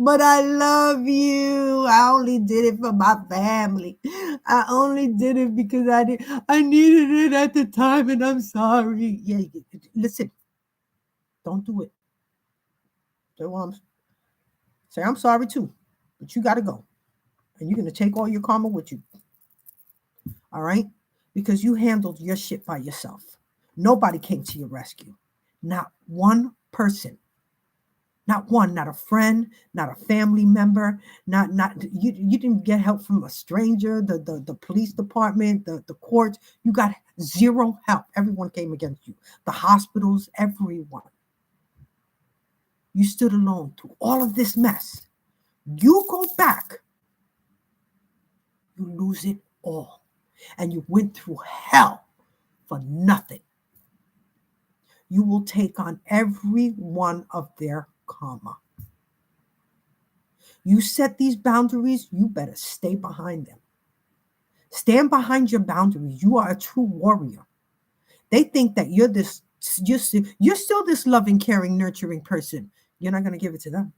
But I love you. I only did it for my family. I only did it because I needed it at the time, and I'm sorry. Yeah, listen, don't do it. Say I'm sorry too, but you gotta go. And you're gonna take all your karma with you. All right? Because you handled your shit by yourself. Nobody came to your rescue. Not one person. Not one, not a friend, not a family member, not you didn't get help from a stranger, the police department, the courts. You got zero help. Everyone came against you. The hospitals, everyone. You stood alone through all of this mess. You go back, you lose it all. And you went through hell for nothing. You will take on every one of their karma. You set these boundaries, you better stay behind them. Stand behind your boundaries. You are a true warrior. They think that you're still this loving, caring, nurturing person. You're not going to give it to them.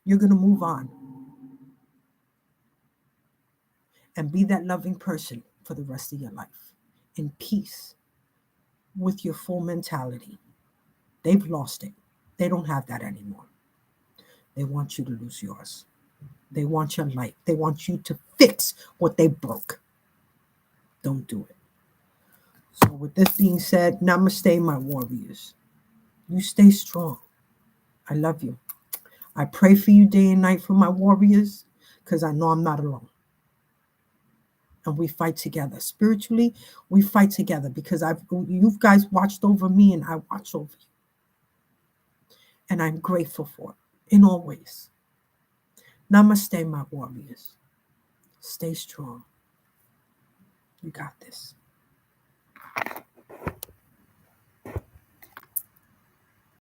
You're going to move on and be that loving person for the rest of your life in peace with your full mentality. They've lost it. They don't have that anymore. They want you to lose yours. They want your life. They want you to fix what they broke. Don't do it. So with this being said, namaste, my warriors. You stay strong. I love you. I pray for you day and night for my warriors because I know I'm not alone. And we fight together. Spiritually, we fight together because you guys watched over me and I watch over you. And I'm grateful for it in all ways. Namaste, my warriors. Stay strong. You got this.